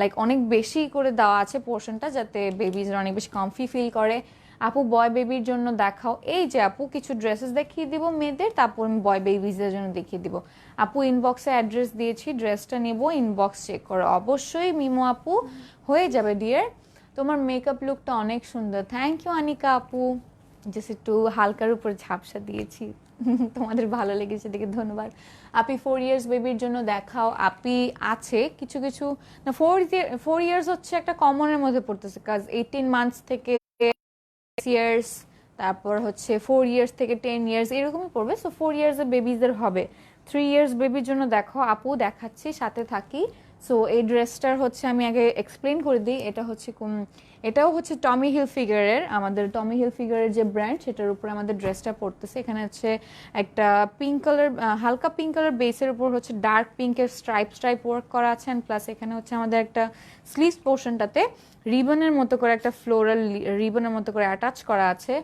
লাইক অনেক বেশি করে দেওয়া আছে পোর্শনটা, যাতে বেবিজরা অনেক বেশি কমফি ফিল করে। আপু বয় বেবির জন্য দেখাও। এই যে আপু কিছু ড্রেসেস দেখিয়ে দিব মেয়েদের, তারপর আমি বয় বেবিজদের জন্য দেখিয়ে দিব। আপু ইনবক্সে অ্যাড্রেস দিয়েছি, ড্রেসটা নেব, ইনবক্স চেক করো অবশ্যই। মিমো আপু হয়ে যাবে ডিয়ার। তোমার মেকআপ লুকটা অনেক সুন্দর, থ্যাংক ইউ আনিকা আপু। জাস্ট একটু হালকার উপর ঝাপসা দিয়েছি, তোমাদের ভালো লেগেছে দেখে ধন্যবাদ। আপি 4 ইয়ার্স বেবির জন্য দেখাও। আপি আছে কিছু কিছু না, 4 ইয়ার্স হচ্ছে একটা কমনের মধ্যে পড়তেছে, কাজ 18 মান্থস থেকে ইয়ার্স, তারপর হচ্ছে 4 ইয়ার্স থেকে 10 ইয়ার্স এরকমই পড়বে। সো 4 ইয়ার্স এর বেবিজদের হবে। 3 ইয়ার্স বেবির জন্য দেখো আপু, দেখাচ্ছি সাথে থাকি। সো এই ড্রেসটার হচ্ছে আমি আগে এক্সপ্লেন করে দিই, এটা হচ্ছে এটাও হচ্ছে টমি হিল ফিগারের, আমাদের টমি হিল ফিগারের যে ব্র্যান্ড সেটার উপরে আমাদের ড্রেসটা পড়তেছে। এখানে হচ্ছে একটা পিঙ্ক কালার, হালকা পিঙ্ক কালার বেসের উপর হচ্ছে ডার্ক পিঙ্কের স্ট্রাইপ স্ট্রাইপ ওয়ার্ক করা আছে, অ্যান্ড প্লাস এখানে হচ্ছে আমাদের একটা স্লিভস পোর্শনটাতে রিবনের মতো করে একটা ফ্লোরাল রিবনের মতো করে অ্যাটাচ করা আছে।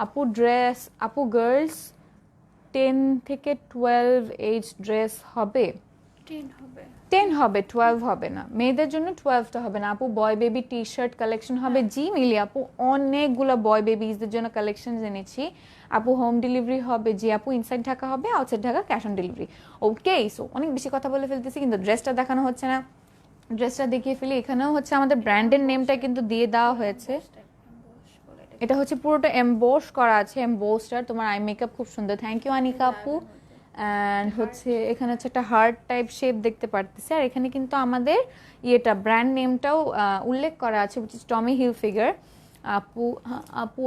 আপু ড্রেস, আপু গার্লস 10 থেকে 12 এজ ড্রেস হবে? 10 হবে। 10 হবে, 12 হবে না। মেয়েদের জন্য 12টা হবে না আপু। বয় বেবি টি শার্ট কালেকশন হবে। জি মিলি আপু, অনেকগুলো বয় বেবিজদের জন্য কালেকশন জেনেছি আপু। হোম ডেলিভারি হবে? জি আপু, ইনসাইড ঢাকা হবে, outside Dhaka cash on delivery. Okay, so অনেক বেশি কথা বলে ফেলতেছি, কিন্তু ড্রেসটা দেখানো হচ্ছে না। ড্রেসটা দেখিয়ে ফেলি। এখানেও হচ্ছে আমাদের ব্র্যান্ডের নেমটা কিন্তু দিয়ে দেওয়া হয়েছে। এটা হচ্ছে পুরোটা এমবোস করা আছে, এমবোসটার। তোমার আই মেকআপ খুব সুন্দর, থ্যাংক ইউ আনিকা আপু। অ্যান্ড হচ্ছে এখানে হচ্ছে একটা হার্ট টাইপ শেপ দেখতে পারতেছে, আর এখানে কিন্তু আমাদের ইয়েটা ব্র্যান্ড নেমটাও উল্লেখ করা আছে, which is Tommy Hilfiger. আপু আপু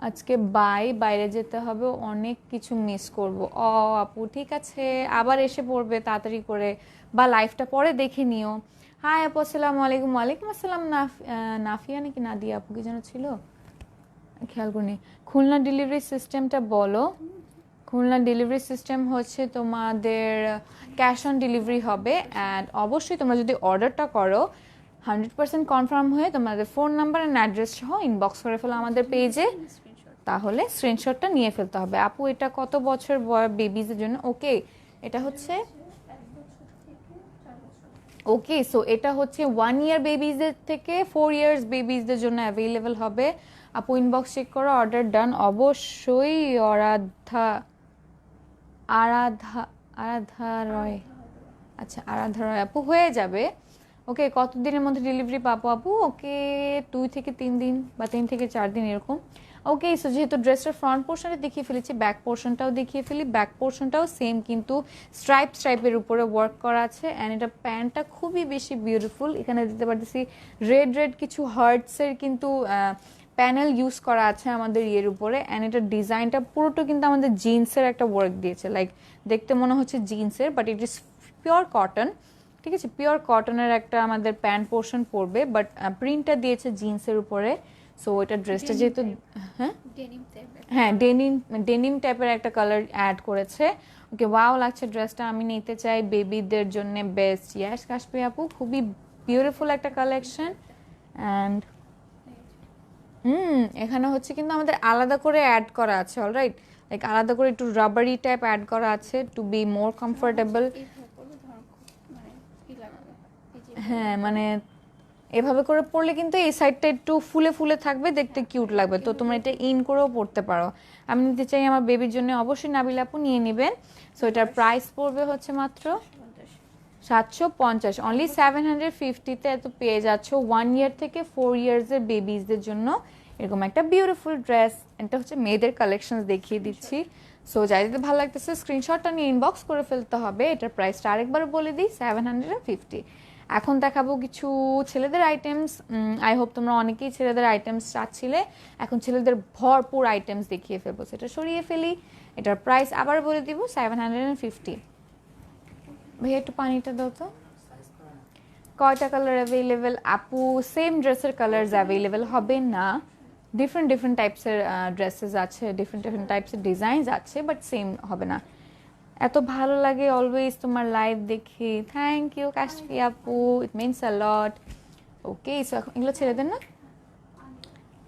আজকে বাইরে যেতে হবে, অনেক কিছু মিস করব। আপু ঠিক আছে, আবার এসে পড়বে তাড়াতাড়ি করে, বা লাইফটা পরে দেখে নিও। হাই আপু, আসসালামু আলাইকুম। ওয়ালাইকুম আসসালাম। নাফিয়া নাকি নাদিয়া আপু কি যেন ছিল, খেয়াল করিনি। খুলনা ডেলিভারি সিস্টেমটা বলো। খুলনা ডেলিভারি সিস্টেম হচ্ছে তোমাদের ক্যাশ অন ডেলিভারি হবে, অ্যান্ড অবশ্যই তোমরা যদি অর্ডারটা করো 100% কনফার্ম হয়ে তোমাদের ফোন নাম্বার অ্যান্ড অ্যাড্রেস সহ ইনবক্স করে ফেলো আমাদের পেজে, তাহলে স্ক্রিনশটটা নিয়ে ফেলতে হবে। আপু এটা কত বছর বেবিজের জন্য? ওকে, এটা হচ্ছে ওকে, সো এটা হচ্ছে 1 ইয়ার বেবিজদের থেকে 4 ইয়ার্স বেবিজদের জন্য অ্যাভেলেবেল হবে। আপু ইনবক্স চেক করো, অর্ডার ডান অবশ্যই। আরাধা আরাধা রয়, আচ্ছা আরাধা রয় আপু, হয়ে যাবে। ওকে, কতদিনের মধ্যে ডেলিভারি পাবো আপু? ওকে 2 থেকে 3 দিন বা 3 থেকে 4 দিন এরকম। ওকে, সো যেহেতু ড্রেসটার ফ্রন্ট পোর্শনটা দেখিয়ে ফেলেছি, ব্যাক পোর্শনটাও দেখিয়ে ফেলি। ব্যাক পোর্শনটাও সেম, কিন্তু স্ট্রাইপের উপরে ওয়ার্ক করা আছে, অ্যান্ড এটা প্যান্টটা খুবই বেশি বিউটিফুল। এখানে দিতে পারতেছি রেড কিছু হার্টসের কিন্তু প্যানেল ইউজ করা আছে আমাদের ইয়ের উপরে, অ্যান্ড এটার ডিজাইনটা পুরোটা কিন্তু আমাদের জিন্সের একটা ওয়ার্ক দিয়েছে, লাইক দেখতে মনে হচ্ছে জিন্সের, but it is pure cotton. ঠিক আছে, পিওর কটনের একটা আমাদের প্যান্ট পোর্শন পড়বে, বাট প্রিন্টটা দিয়েছে জিন্সের উপরে। সো এটা ড্রেসটা Denim যেহেতু type. হ্যাঁ ডেনিম টাইপের হ্যাঁ ডেনিম টাইপের একটা কালার অ্যাড করেছে। ওকে ওয়াও লাগছে ড্রেসটা, আমি নিতে চাই বেবিদের জন্য বেস্ট। ইয়াস কাশপি আপু, খুবই বিউটিফুল একটা কালেকশন। অ্যান্ড এখানে হচ্ছে কিন্তু আমাদের আলাদা করে অ্যাড করা আছে, অলরাইট, লাইক আলাদা করে একটু রাবারি টাইপ অ্যাড করা আছে টু বি মোর কমফোর্টেবল। এইভাবে করলে ধরো খুব মানে ই লাগাবে, এই যে হ্যাঁ মানে এভাবে করে পরলে কিন্তু এই সাইডটা একটু ফুলে ফুলে থাকবে, দেখতে কিউট লাগবে। তো তোমরা এটা ইন করেও পরতে পারো। আমি নিতে চাই আমার বেবির জন্য, অবশ্যই নাবিল আপু নিয়ে নেবেন। সো এটার প্রাইস পড়বে হচ্ছে মাত্র 50। 750, অনলি 750-তে এত পেয়ে যাচ্ছ 1 ইয়ার থেকে 4 ইয়ার্সের বেবিজদের জন্য এরকম একটা বিউটিফুল ড্রেস। এটা হচ্ছে মেয়েদের কালেকশন দেখিয়ে দিচ্ছি। সো যাদের ভালো লাগতেছে স্ক্রিনশটটা নিয়ে ইনবক্স করে ফেলতে হবে। এটার প্রাইসটা আরেকবার বলে দিই, 750। এখন দেখাবো কিছু ছেলেদের আইটেমস। আই হোপ তোমরা অনেকেই ছেলেদের আইটেমস চাচ্ছিলে, এখন ছেলেদের ভরপুর আইটেমস দেখিয়ে ফেলবো। সেটা সরিয়ে ফেলি, এটার প্রাইস আবার বলে দিব 750। ভাইয়া একটু পানিটা দাও তো। কয়টা কালার অ্যাভেলেবেল আপু? সেম ড্রেসের কালার্স অ্যাভেলেবেল হবে না, ডিফারেন্ট টাইপসের ড্রেসেস আছে, ডিফারেন্ট টাইপসের ডিজাইনস আছে, বাট সেম হবে না। এত ভালো লাগে অলওয়েজ তোমার লাইভ দেখে, থ্যাংক ইউ কাশফি আপু, it means a lot. Okay, so এখন এগুলো ছেলেদের না?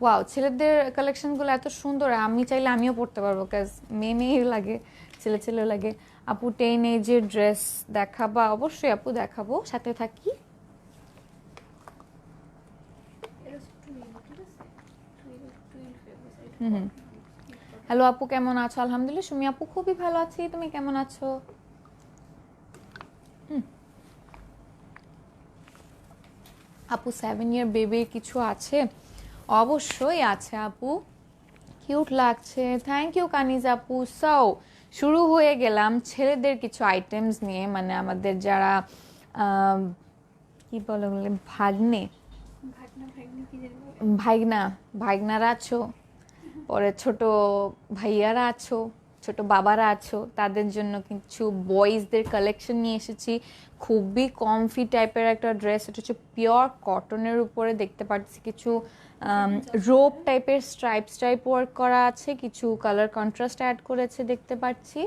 ওয়াও, ছেলেদের কালেকশনগুলো এত সুন্দর, আমি চাইলে আমিও পড়তে পারবো, কাজ মেয়ে লাগে, ছেলেও লাগে। আপু 10 এজের ড্রেস দেখাবা? অবশ্যই আপু দেখাবো, সাথে থাকি। এটা হচ্ছে টুইল, ঠিক আছে? Twill fabric. হুম। হ্যালো আপু, কেমন আছো? আলহামদুলিল্লাহ সুমি আপু খুবই ভালো আছি, তুমি কেমন আছো? আপু 7 ইয়ার বেবির কিছু আছে? অবশ্যই আছে আপু, কিউট লাগছে, থ্যাংক ইউ কানিজ আপু। সাও শুরু হয়ে গেলাম ছেলেদের কিছু আইটেমস নিয়ে, মানে আমাদের যারা কি বলে ভাগ্নে ভাগনা কি জানি বলে। ভাইগনারা আছো, পরে ছোট ভাইয়ারা আছো, ছোট বাবারা আছো, তাদের জন্য কিছু বয়েজদের কালেকশন নিয়ে এসেছি। খুবই কমফি টাইপের একটা ড্রেস, এটা হচ্ছে পিওর কটনের উপরে, দেখতে পাচ্ছি কিছু রোপ টাইপের স্ট্রাইপস টাইপ ওয়ার্ক করা আছে, কিছু কালার কন্ট্রাস্ট অ্যাড করেছে দেখতে পাচ্ছি।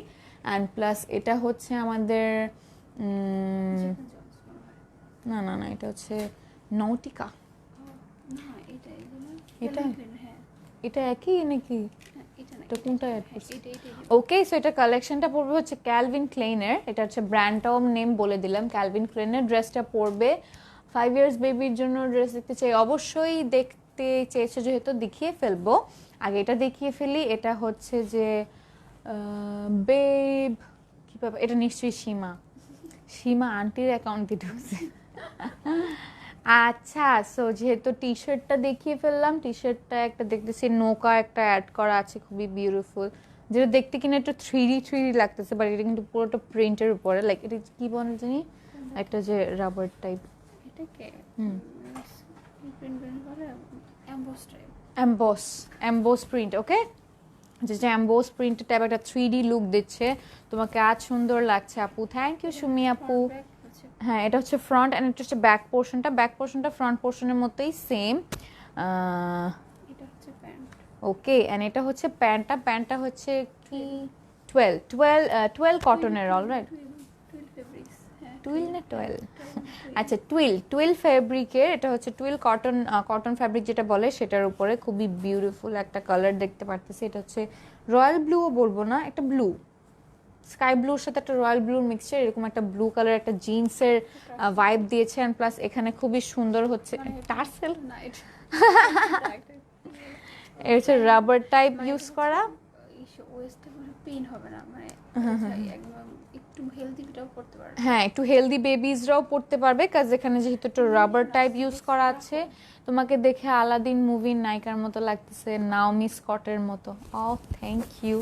অ্যান্ড প্লাস এটা হচ্ছে আমাদের না এটা হচ্ছে নটিকা। না এটা এটা? হ্যাঁ এটা একই নাকি? হ্যাঁ, এটা না, এটা কোনটা অ্যাড করছে? এটা ওকে, সো এটা কালেকশনটা পড়বে হচ্ছে ক্যালভিন ক্লেইনের, এটা হচ্ছে ব্র্যান্ডটাও নেম বলে দিলাম, ক্যালভিন ক্লেইনের। ড্রেসটা পরবে 5 ইয়ার্স বেবির জন্য ড্রেস দেখতে চাই, অবশ্যই দেখতে চেয়েছো যেহেতু দেখিয়ে ফেলবো। আগে এটা দেখিয়ে ফেলি, এটা হচ্ছে যে বেব কি ব্যাপার, এটা নিশ্চয়ই সীমা আন্টির অ্যাকাউন্টে ঢুকছে। আচ্ছা, সো যেহেতু টি শার্টটা দেখিয়ে ফেললাম, টি শার্টটা একটা দেখতেছি নৌকা একটা অ্যাড করা আছে, খুবই বিউটিফুল, যেটা দেখতে কিনা একটু 3D লাগতেছে, বাট এটা কিন্তু পুরোটা প্রিন্টের উপরে, লাইক এটা কি বলে জানি একটা যে রাবার টাইপ, এটাকে হুম প্রিন্ট করে emboss type. Emboss print. Okay, যে এমবোস প্রিন্ট টাইপ একটা 3D লুক দিচ্ছে, তোমাকে আজ সুন্দর লাগছে আপু, থ্যাংক ইউ সুমি আপু। হ্যাঁ, এটা হচ্ছে ফ্রন্ট অ্যান্ড এটা হচ্ছে ব্যাক পোর্শনটা ফ্রন্ট পোর্শনের মতোই সেম। এটা হচ্ছে প্যান্ট। ওকে, অ্যান্ড এটা হচ্ছে প্যান্টটা হচ্ছে কি 12 কটনের, অলরাইট। টুইল ফেব্রিক্স, হ্যাঁ টুইল না 12? আচ্ছা, টুইল ফেব্রিকের, এটা হচ্ছে টুইল কটন ফ্যাব্রিক যেটা বলে, সেটার উপরে খুবই বিউটিফুল একটা কালার দেখতে পারতেছি। এটা হচ্ছে রয়্যাল ব্লুও বলবো না, একটা ব্লু, স্কাই ব্লুর সাথে একটা রয়্যাল ব্লুর মিক্সচার, এরকম একটা ব্লু কালার একটা জিন্সের ভাইব দিয়েছে। অ্যান্ড প্লাস এখানে খুবই সুন্দর হচ্ছে টার্সেল, না এটা এটা হচ্ছে রাবার টাইপ ইউজ করা। ওয়েস্টে মানে পেইন হবে না, মানে একদম একটু হেলদি ফিটাও করতে পারবে। হ্যাঁ, একটু হেলদি বেবিজরাও পড়তে পারবে, কাজ এখানে যেহেতু একটু রাবার টাইপ ইউজ করা আছে। তোমাকে দেখে আলাদিন মুভির নায়িকার মতো লাগতেছে, নাওমি স্কটের মতো। থ্যাংক ইউ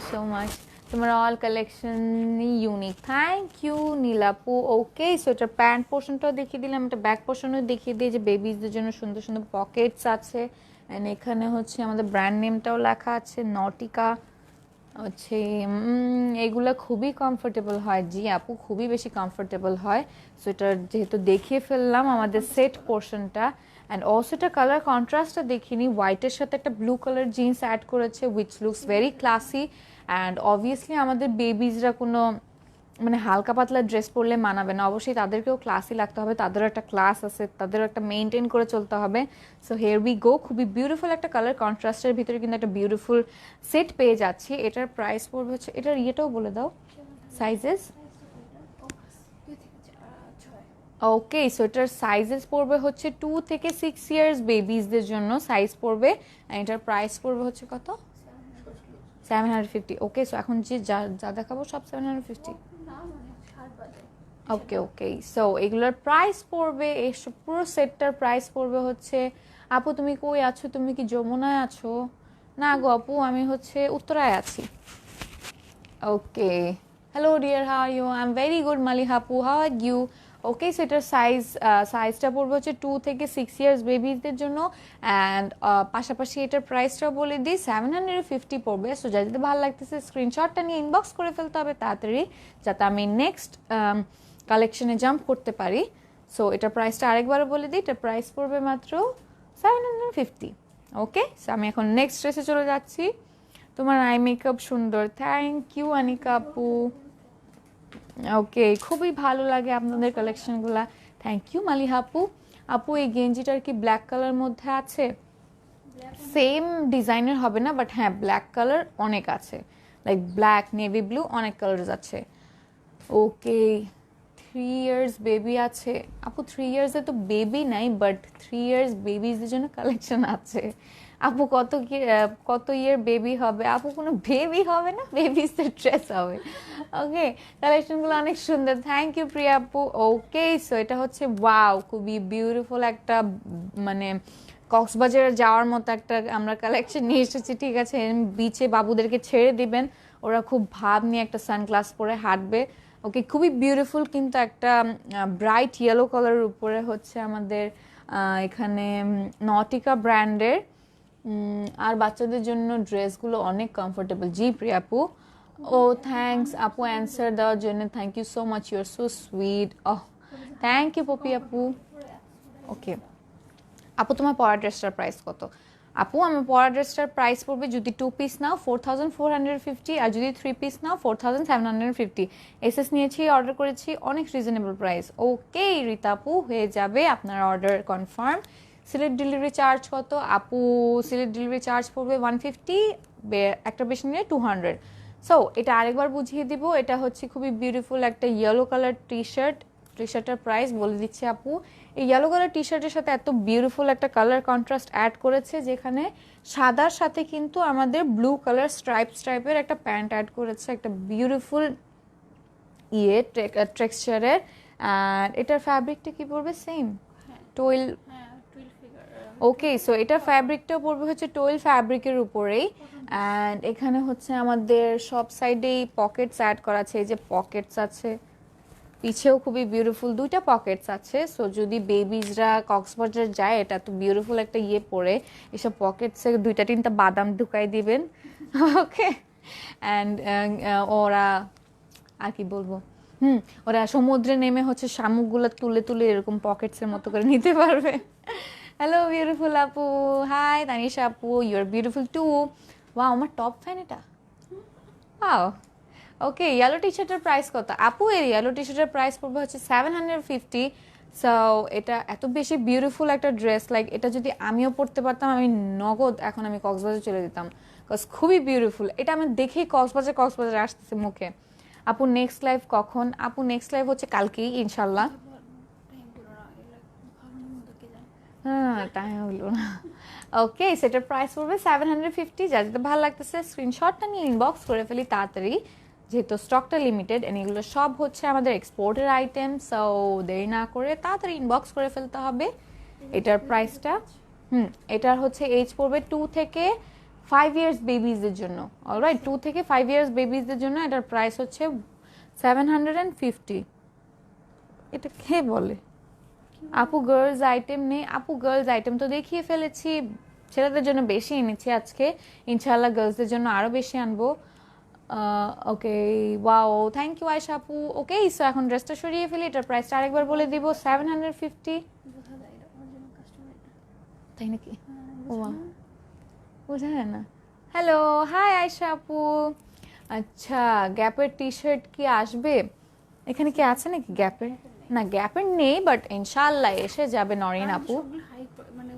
সো মাচ, তোমার অল কালেকশনই ইউনিক, থ্যাংক ইউ নীলাপু। ওকে, সো এটা প্যান্ট পোর্শনটাও দেখিয়ে দিলাম, এটা ব্যাক পোর্শনও দেখিয়ে দিয়ে, যে বেবিজদের জন্য সুন্দর সুন্দর পকেটস আছে। অ্যান্ড এখানে হচ্ছে আমাদের ব্র্যান্ড নেমটাও লেখা আছে, নটিকা হচ্ছে। এগুলো খুবই কমফোর্টেবল হয়, জি আপু, খুবই বেশি কমফোর্টেবল হয়। সো এটা যেহেতু দেখিয়ে ফেললাম আমাদের সেট পোর্শনটা, অ্যান্ড অলসো এটা কালার কন্ট্রাস্টটা দেখিনি, হোয়াইটের সাথে একটা ব্লু কালার জিন্স অ্যাড করেছে which looks very classy. And obviously আমাদের বেবিজরা কোনো মানে হালকা পাতলা ড্রেস পরলে মানাবে না, অবশ্যই তাদেরকেও ক্লাসি লাগতে হবে, তাদেরও একটা ক্লাস আছে, তাদেরও একটা মেনটেন করে চলতে হবে। সো হেয়ার উই গো, খুবই বিউটিফুল একটা কালার কন্ট্রাস্টের ভিতরে কিন্তু একটা বিউটিফুল সেট পেয়ে যাচ্ছি। এটার প্রাইস পড়বে হচ্ছে, এটার ইয়েটাও বলে দাও সাইজেস। ওকে, সো এটার সাইজেস পড়বে হচ্ছে 2 থেকে 6 ইয়ার্স বেবিজদের জন্য সাইজ পড়বে, এটার প্রাইস পড়বে হচ্ছে কত? 750। ওকে, সো এখন যে যা যা দেখাবো সব 750। ওকে ওকে, সো এগুলোর প্রাইস পড়বে, এই পুরো সেটটার প্রাইস পড়বে হচ্ছে, আপু তুমি কই আছো, তুমি কি যমুনায় আছো? না গো আপু, আমি হচ্ছে উত্তরায় আছি। Okay, hello dear, how are you? I am very good Maliha আপু, how are you? Okay, so এটার সাইজটা পড়বে হচ্ছে 2 থেকে 6 ইয়ার্স বেবিদের জন্য। অ্যান্ড পাশাপাশি এটার প্রাইসটাও বলে দিই, 750 পড়বে। সো যাদের ভালো লাগতেছে স্ক্রিনশটটা নিয়ে ইনবক্স করে ফেলতে হবে তাড়াতাড়ি, যাতে আমি নেক্সট কালেকশনে জাম্প করতে পারি। সো এটার প্রাইসটা আরেকবার বলে দিই, এটার প্রাইস পড়বে মাত্র 750। ওকে, সো আমি এখন নেক্সট ড্রেসে চলে যাচ্ছি। তোমার আই মেকআপ সুন্দর, থ্যাংক ইউ আনিকা আপু। ওকে, খুবই ভালো লাগে আপনাদের কালেকশনগুলা, থ্যাংক ইউ মালিহা আপু। আপু এই গেঞ্জিটার কি ব্ল্যাক কালার মধ্যে আছে? সেম ডিজাইনের হবে না, বাট হ্যাঁ ব্ল্যাক কালার অনেক আছে, লাইক ব্ল্যাক, নেভি ব্লু, অনেক কালার আছে। ওকে, 3 ইয়ার্স বেবি আছে আপু? 3 ইয়ার্সে তো বেবি নাই, বাট 3 ইয়ার্স বেবিজদের জন্য কালেকশন আছে। আপু কত ইয়ার বেবি হবে? আপু কোনো বেবি হবে না, বেবিজদের ড্রেস হবে। ওকে, কালেকশনগুলো অনেক সুন্দর, থ্যাংক ইউ প্রিয়া আপু। ওকে, সো এটা হচ্ছে ওয়াও, খুবই বিউটিফুল একটা মানে কক্সবাজারে যাওয়ার মতো একটা আমরা কালেকশন নিয়ে এসেছি। ঠিক আছে, বিচে বাবুদেরকে ছেড়ে দিবেন, ওরা খুব ভাব নিয়ে একটা সানগ্লাস পরে হাঁটবে। ওকে, খুবই বিউটিফুল, কিন্তু একটা ব্রাইট ইয়েলো কালারের উপরে হচ্ছে আমাদের এখানে নটিকা ব্র্যান্ডের। আর বাচ্চাদের জন্য ড্রেসগুলো অনেক কমফোর্টেবল। জি প্রিয়া আপু, ও থ্যাংকস আপু অ্যান্সার দেওয়ার জন্য, thank you so much, you are so sweet. Oh thank you Popy আপু। ওকে আপু, তোমার পরা ড্রেসটার প্রাইস কত? আপু আমার পরা ড্রেসটার প্রাইস পড়বে, যদি 2 পিস নাও 4450, আর যদি 3 পিস নাও 4750। এসএস নিয়েছি, অর্ডার করেছি, অনেক রিজনেবল প্রাইস। ওকে রীতা আপু, হয়ে যাবে আপনার order confirm. Sylhet delivery charge কত? আপু সিলেট ডেলিভারি চার্জ পড়বে 150, একটা বেশি নিলে 200। সো এটা আরেকবার বুঝিয়ে দিব, এটা হচ্ছে খুবই বিউটিফুল একটা ইয়েলো কালার টি শার্টের প্রাইস বলে দিচ্ছি আপু। এই ইয়েলো কালার টি শার্টের সাথে এত বিউটিফুল একটা কালার কন্ট্রাস্ট অ্যাড করেছে, যেখানে সাদার সাথে কিন্তু আমাদের ব্লু কালার স্ট্রাইপের একটা প্যান্ট অ্যাড করেছে, একটা বিউটিফুল টেক্সচারের। আর এটার ফ্যাব্রিকটা কি পড়বে? সেম টোয়েল। ওকে, সো এটা ফ্যাব্রিকটা পড়বে হচ্ছে টোয়েল ফ্যাব্রিকের উপরেই। অ্যান্ড এখানে হচ্ছে আমাদের সব সাইডেই পকেটস অ্যাড করা আছে, এই যে পকেটস আছে, পিছেও খুবই বিউটিফুল 2টা পকেটস আছে। সো যদি বেবিজরা কক্সবাজার যায়, এটা তো বিউটিফুল একটা পরে এসব পকেটসে 2-3টা বাদাম ঢুকাই দিবেন। ওকে, অ্যান্ড ওরা আর কি বলবো, ওরা সমুদ্রে নেমে হচ্ছে শামুকগুলো তুলে তুলে এরকম পকেটসের মতো করে নিতে পারবে। হ্যালো বিউটিফুল আপু, হাই তানিশা আপু, you are beautiful too. Wow, আমার টপ ফ্যান এটা। ওয়াও, ওকে, ইয়েলো টি শার্টের প্রাইস কত? আপু এর ইয়েলো টি শার্টের প্রাইস পড়বে হচ্ছে 750। সো এটা এত বেশি বিউটিফুল একটা ড্রেস, লাইক এটা যদি আমিও পরতে পারতাম, আমি নগদ এখন আমি কক্সবাজার চলে যেতাম, বিকজ খুবই বিউটিফুল। এটা আমি দেখেই কক্সবাজার আসতেছে মুখে। আপু নেক্সট লাইভ কখন? আপু নেক্সট লাইভ হচ্ছে কালকেই ইনশাল্লাহ। হ্যাঁ টাইম হলো না। ওকে, সেটার প্রাইস পড়বে 750। যা যেটা ভালো লাগতেছে স্ক্রিনশটটা নিয়ে ইনবক্স করে ফেলি তাড়াতাড়ি, যেহেতু স্টকটা লিমিটেড, এগুলো সব হচ্ছে আমাদের এক্সপোর্টের আইটেম। সো দেরি না করে তাড়াতাড়ি ইনবক্স করে ফেলতে হবে। এটার প্রাইসটা এটার হচ্ছে এজ পড়বে 2 থেকে 5 ইয়ার্স বেবিজদের জন্য। অলরাইট, 2 থেকে 5 ইয়ার্স বেবিজদের জন্য এটার প্রাইস হচ্ছে 750। এটা কে বলে আপু গার্লস আইটেম নেই? আপু গার্লস আইটেম তো দেখিয়ে ফেলেছি, ছেলেদের জন্য বেশি এনেছি আজকে, ইনশাআল্লাহ গার্লসদের জন্য আরও বেশি আনবো। ওকে, ওয়াও, থ্যাংক ইউ আয়শা আপু। ওকে, সো এখন ড্রেসটা সরিয়ে ফেলি, এটার প্রাইসটা আরেকবার বলে দিব, 750। তাই নাকি? ও বুঝো না? বোঝা যায় না। হ্যালো, হাই আয়শা আপু। আচ্ছা, গ্যাপের টি শার্ট কি আসবে? এখানে কি আছে নাকি গ্যাপের? না, গ্যাপের নেই, বাট ইনশাল্লাহ এসে যাবে নরিন আর আপু। সবগুলো হাই মানে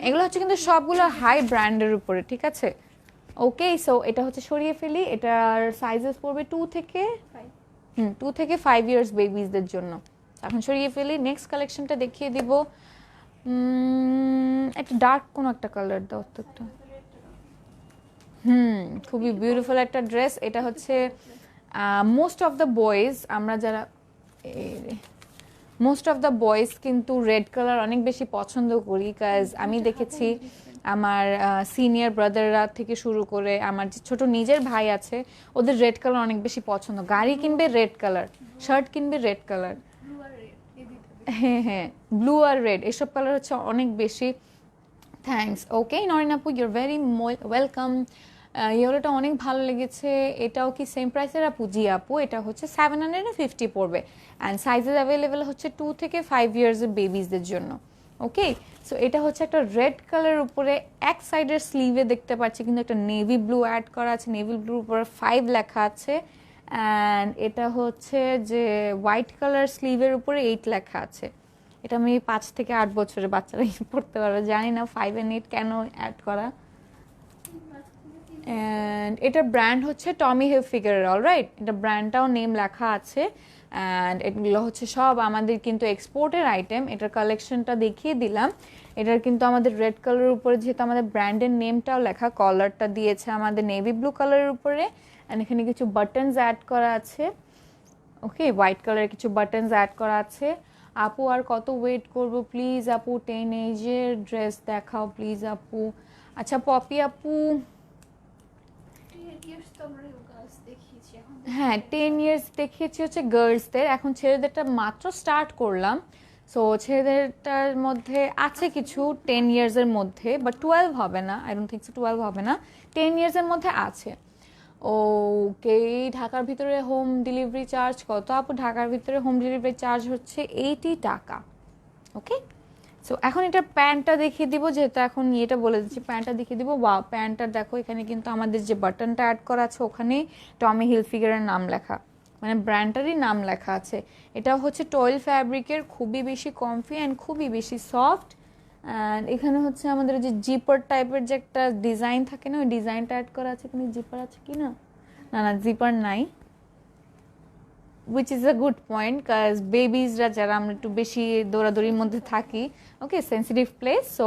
এগুলো হচ্ছে কিন্তু সবগুলো হাই ব্র্যান্ডের উপরে, ঠিক আছে? ওকে, সো এটা হচ্ছে সরিয়ে ফেলি। এটার সাইজেস পড়বে 2 থেকে 5 ইয়ার্স বেবিজদের জন্য। এখন সরিয়ে ফেলি, নেক্সট কালেকশনটা দেখিয়ে দিব। একটা ডার্ক কোনো একটা কালার দাও তো একটা। খুবই বিউটিফুল একটা ড্রেস। এটা হচ্ছে মোস্ট অফ দ্য বয়েজ, আমরা যারা মোস্ট অফ দ্য বয়েজ কিন্তু রেড কালার অনেক বেশি পছন্দ করি, কাজ আমি দেখেছি আমার সিনিয়র ব্রাদাররা থেকে শুরু করে আমার যে ছোট নিজের ভাই আছে, ওদের রেড কালার অনেক বেশি পছন্দ। গাড়ি কিনবে রেড কালার, শার্ট কিনবে রেড কালার, ব্লু আর রেড এই দুইটা হ্যাঁ হ্যাঁ, ব্লু আর রেড, এসব কালার হচ্ছে অনেক বেশি। থ্যাঙ্কস। ওকে নরিন আপু, ইউর ভেরি ওয়েলকাম। ইয়েলোটা অনেক ভালো লেগেছে। এটাও কি সেম প্রাইসের আপু? জি আপু, এটা হচ্ছে 750 পড়বে, অ্যান্ড সাইজেস অ্যাভেলেবেল হচ্ছে 2 থেকে 5 ইয়ার্সের বেবিজদের জন্য। ওকে, সো এটা হচ্ছে একটা রেড কালারের উপরে এক সাইডের স্লিভে দেখতে পাচ্ছি কিন্তু একটা নেভি ব্লু অ্যাড করা আছে, নেভি ব্লুর উপরে 5 লেখা আছে, অ্যান্ড এটা হচ্ছে যে হোয়াইট কালার স্লিভের উপরে 8 লেখা আছে। এটা আমি 5 থেকে 8 বছরের বাচ্চারা পড়তে পারবে, জানি না 5 and 8 কেন অ্যাড করা। অ্যান্ড এটার ব্র্যান্ড হচ্ছে টমি হিলফিগারের, অলরাইট, এটা ব্র্যান্ডটাও নেম লেখা আছে। অ্যান্ড এগুলো হচ্ছে সব আমাদের কিন্তু এক্সপোর্টের আইটেম। এটার কালেকশনটা দেখিয়ে দিলাম। এটার কিন্তু আমাদের রেড কালারের উপরে যেহেতু আমাদের ব্র্যান্ডের নেমটাও লেখা, কলারটা দিয়েছে আমাদের নেভি ব্লু কালারের উপরে, অ্যান্ড এখানে কিছু বাটনস অ্যাড করা আছে। ওকে, হোয়াইট কালারের কিছু বাটনস অ্যাড করা আছে। আপু আর কত ওয়েট করব প্লিজ আপু, 10 এজের ড্রেস দেখাও প্লিজ আপু। আচ্ছা পপি আপু, হ্যাঁ 10 ইয়ার্স দেখিয়েছি হচ্ছে গার্লসদের, এখন ছেলেদেরটা মাত্র স্টার্ট করলাম। সো ছেলেদেরটার মধ্যে আছে কিছু 10 ইয়ার্সের মধ্যে, বাট 12 হবে না, আই ডোন্ট থিঙ্ক সো 12 হবে না, 10 ইয়ার্সের মধ্যে আছে। ওকে, ঢাকার ভিতরে হোম ডেলিভারি চার্জ কত আপু? ঢাকার ভিতরে হোম ডেলিভারি চার্জ হচ্ছে 80 টাকা। ওকে, সো এখন এটা প্যান্টটা দেখিয়ে দিব, যেহেতু এখন এটা বলে দিচ্ছি, প্যান্টটা দেখিয়ে দিব। ওয়াও, প্যান্টটা দেখো, এখানে কিন্তু আমাদের যে বাটনটা অ্যাড করা আছে ওখানে টমি হিলফিগারের নাম লেখা, মানে ব্র্যান্ডটারই নাম লেখা আছে। এটা হচ্ছে টয়েল ফ্যাব্রিকের, খুবই বেশি কমফি অ্যান্ড খুবই বেশি সফট। অ্যান্ড এখানে হচ্ছে আমাদের যে জিপার টাইপের যে একটা ডিজাইন থাকে না, ওই ডিজাইনটা অ্যাড করা আছে। এখানে জিপার আছে কি না? না না, জিপার নাই, which is a good point, কাজ বেবিজরা যারা আমরা একটু বেশি দৌড়াদৌড়ির মধ্যে থাকি, ওকে, সেন্সিটিভ প্লেস, সো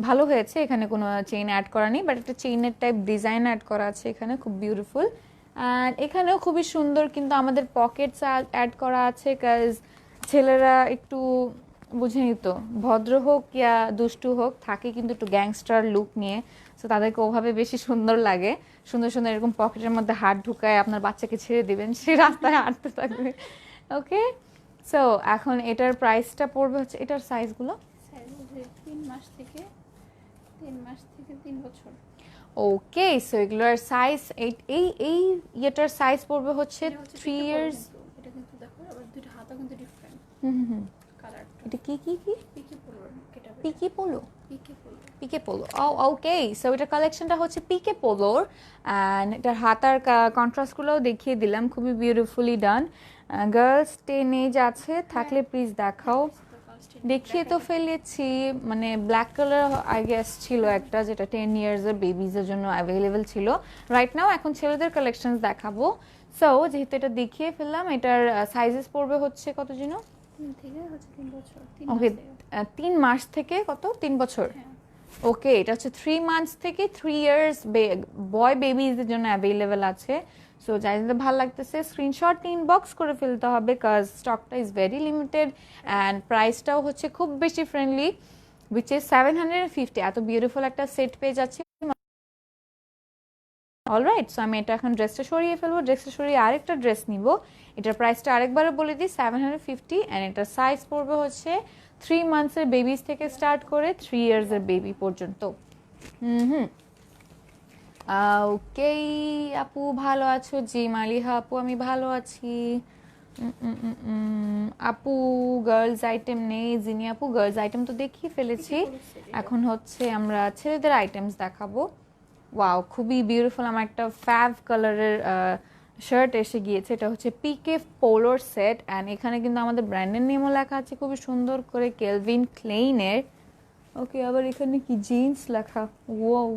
ভালো হয়েছে। এখানে কোনো চেইন অ্যাড করা নেই, বাট একটা চেইনের টাইপ ডিজাইন অ্যাড করা আছে এখানে, খুব বিউটিফুল। অ্যান্ড এখানেও খুবই সুন্দর কিন্তু আমাদের পকেটস অ্যাড করা আছে, কাজ ছেলেরা একটু বুঝেনি তো, ভদ্র হোক ইয়া দুষ্টু হোক, থাকে কিন্তু একটু গ্যাংস্টার লুক নিয়ে, সো তাদেরকে ওভাবে বেশি সুন্দর লাগে। সুন্দর সুন্দর এরকম পকেটের মধ্যে হাত ঢুকায় আপনার বাচ্চাকে ছেড়ে দিবেন, সে রাস্তায় হাঁটতে থাকবে। ওকে, সো এখন এটার প্রাইসটা পড়বে হচ্ছে, এটার সাইজগুলো 3 মাস থেকে 3 বছর। ওকে, সো এগুলোর সাইজ এই এই ইয়েটার সাইজ পড়বে হচ্ছে এটা হচ্ছে 3 পিকে ইয়ার্স। পোলো, এটা কিন্তু দেখো আবার দুইটা হাতা কিন্তু ডিফারেন্ট হুম, কালারটা। এটা কি কি কি? পিকে পোলো, এটা পিকি পোলো, পিকে পোলো। পিকে পোলো, ওকে, সো এটার কালেকশনটা হচ্ছে পিকে পোলোর, অ্যান্ড এটার হাতার কন্ট্রাস্টগুলোও দেখিয়ে দিলাম, খুবই বিউটিফুলি ডান। গার্লস 10 এজ আছে থাকলে প্লিজ দেখাও। দেখিয়ে তো ফেলেছি, মানে ব্ল্যাক কালার আই গেস ছিল একটা, যেটা 10 ইয়ার্সের বেবিজের জন্য অ্যাভেলেবেল ছিল। রাইট নাও এখন ছেলেদের কালেকশনস দেখাবো। সো যেহেতু এটা দেখিয়ে ফেললাম, এটার সাইজেস পড়বে হচ্ছে কত যেন? 3 থেকে 3 বছর। ওকে, 3 মাস থেকে কত? 3 বছর। হ্যাঁ, ওকে, এটা হচ্ছে 3 মান্থস থেকে 3 ইয়ার্স বয় বেবিজদের জন্য অ্যাভেলেবেল আছে। সো যাদের ভালো লাগতেছে স্ক্রিনশট ইনবক্স করে ফেলতে হবে, কাজ স্টকটা ইজ ভেরি লিমিটেড অ্যান্ড প্রাইসটাও হচ্ছে খুব বেশি ফ্রেন্ডলি, উইচ ইজ 750। এত বিউটিফুল একটা সেট পেয়ে যাচ্ছে। অলরাইট, সো আমি এটা এখন ড্রেসটা সরিয়ে ফেলবো, ড্রেসটা সরিয়ে আরেকটা ড্রেস নিব। এটার প্রাইসটা আরেকবারও বলে দিই, 750, অ্যান্ড এটার সাইজ পড়বে হচ্ছে 3 মান্থসের বেবিস থেকে স্টার্ট করে 3 ইয়ার্সের বেবি পর্যন্ত। ওকে আপু, ভালো আছো? জি মালিহা আপু, আমি ভালো আছি। আপু গার্লস আইটেম নেই, জিনি আপু গার্লস আইটেম তো দেখিয়ে ফেলেছি, এখন হচ্ছে আমরা ছেলেদের আইটেমস দেখাবো। ওয়াও, খুবই বিউটিফুল, আমার একটা ফ্যাভ কালারের শার্ট এসে গিয়েছে, এটা হচ্ছে পিকে পোলোর সেট অ্যান্ড এখানে কিন্তু আমাদের ব্র্যান্ডের নেমও লেখা আছে খুবই সুন্দর করে, কেলভিন ক্লেইনের। ওকে, আবার এখানে কি জিন্স লেখা, ওয়াও,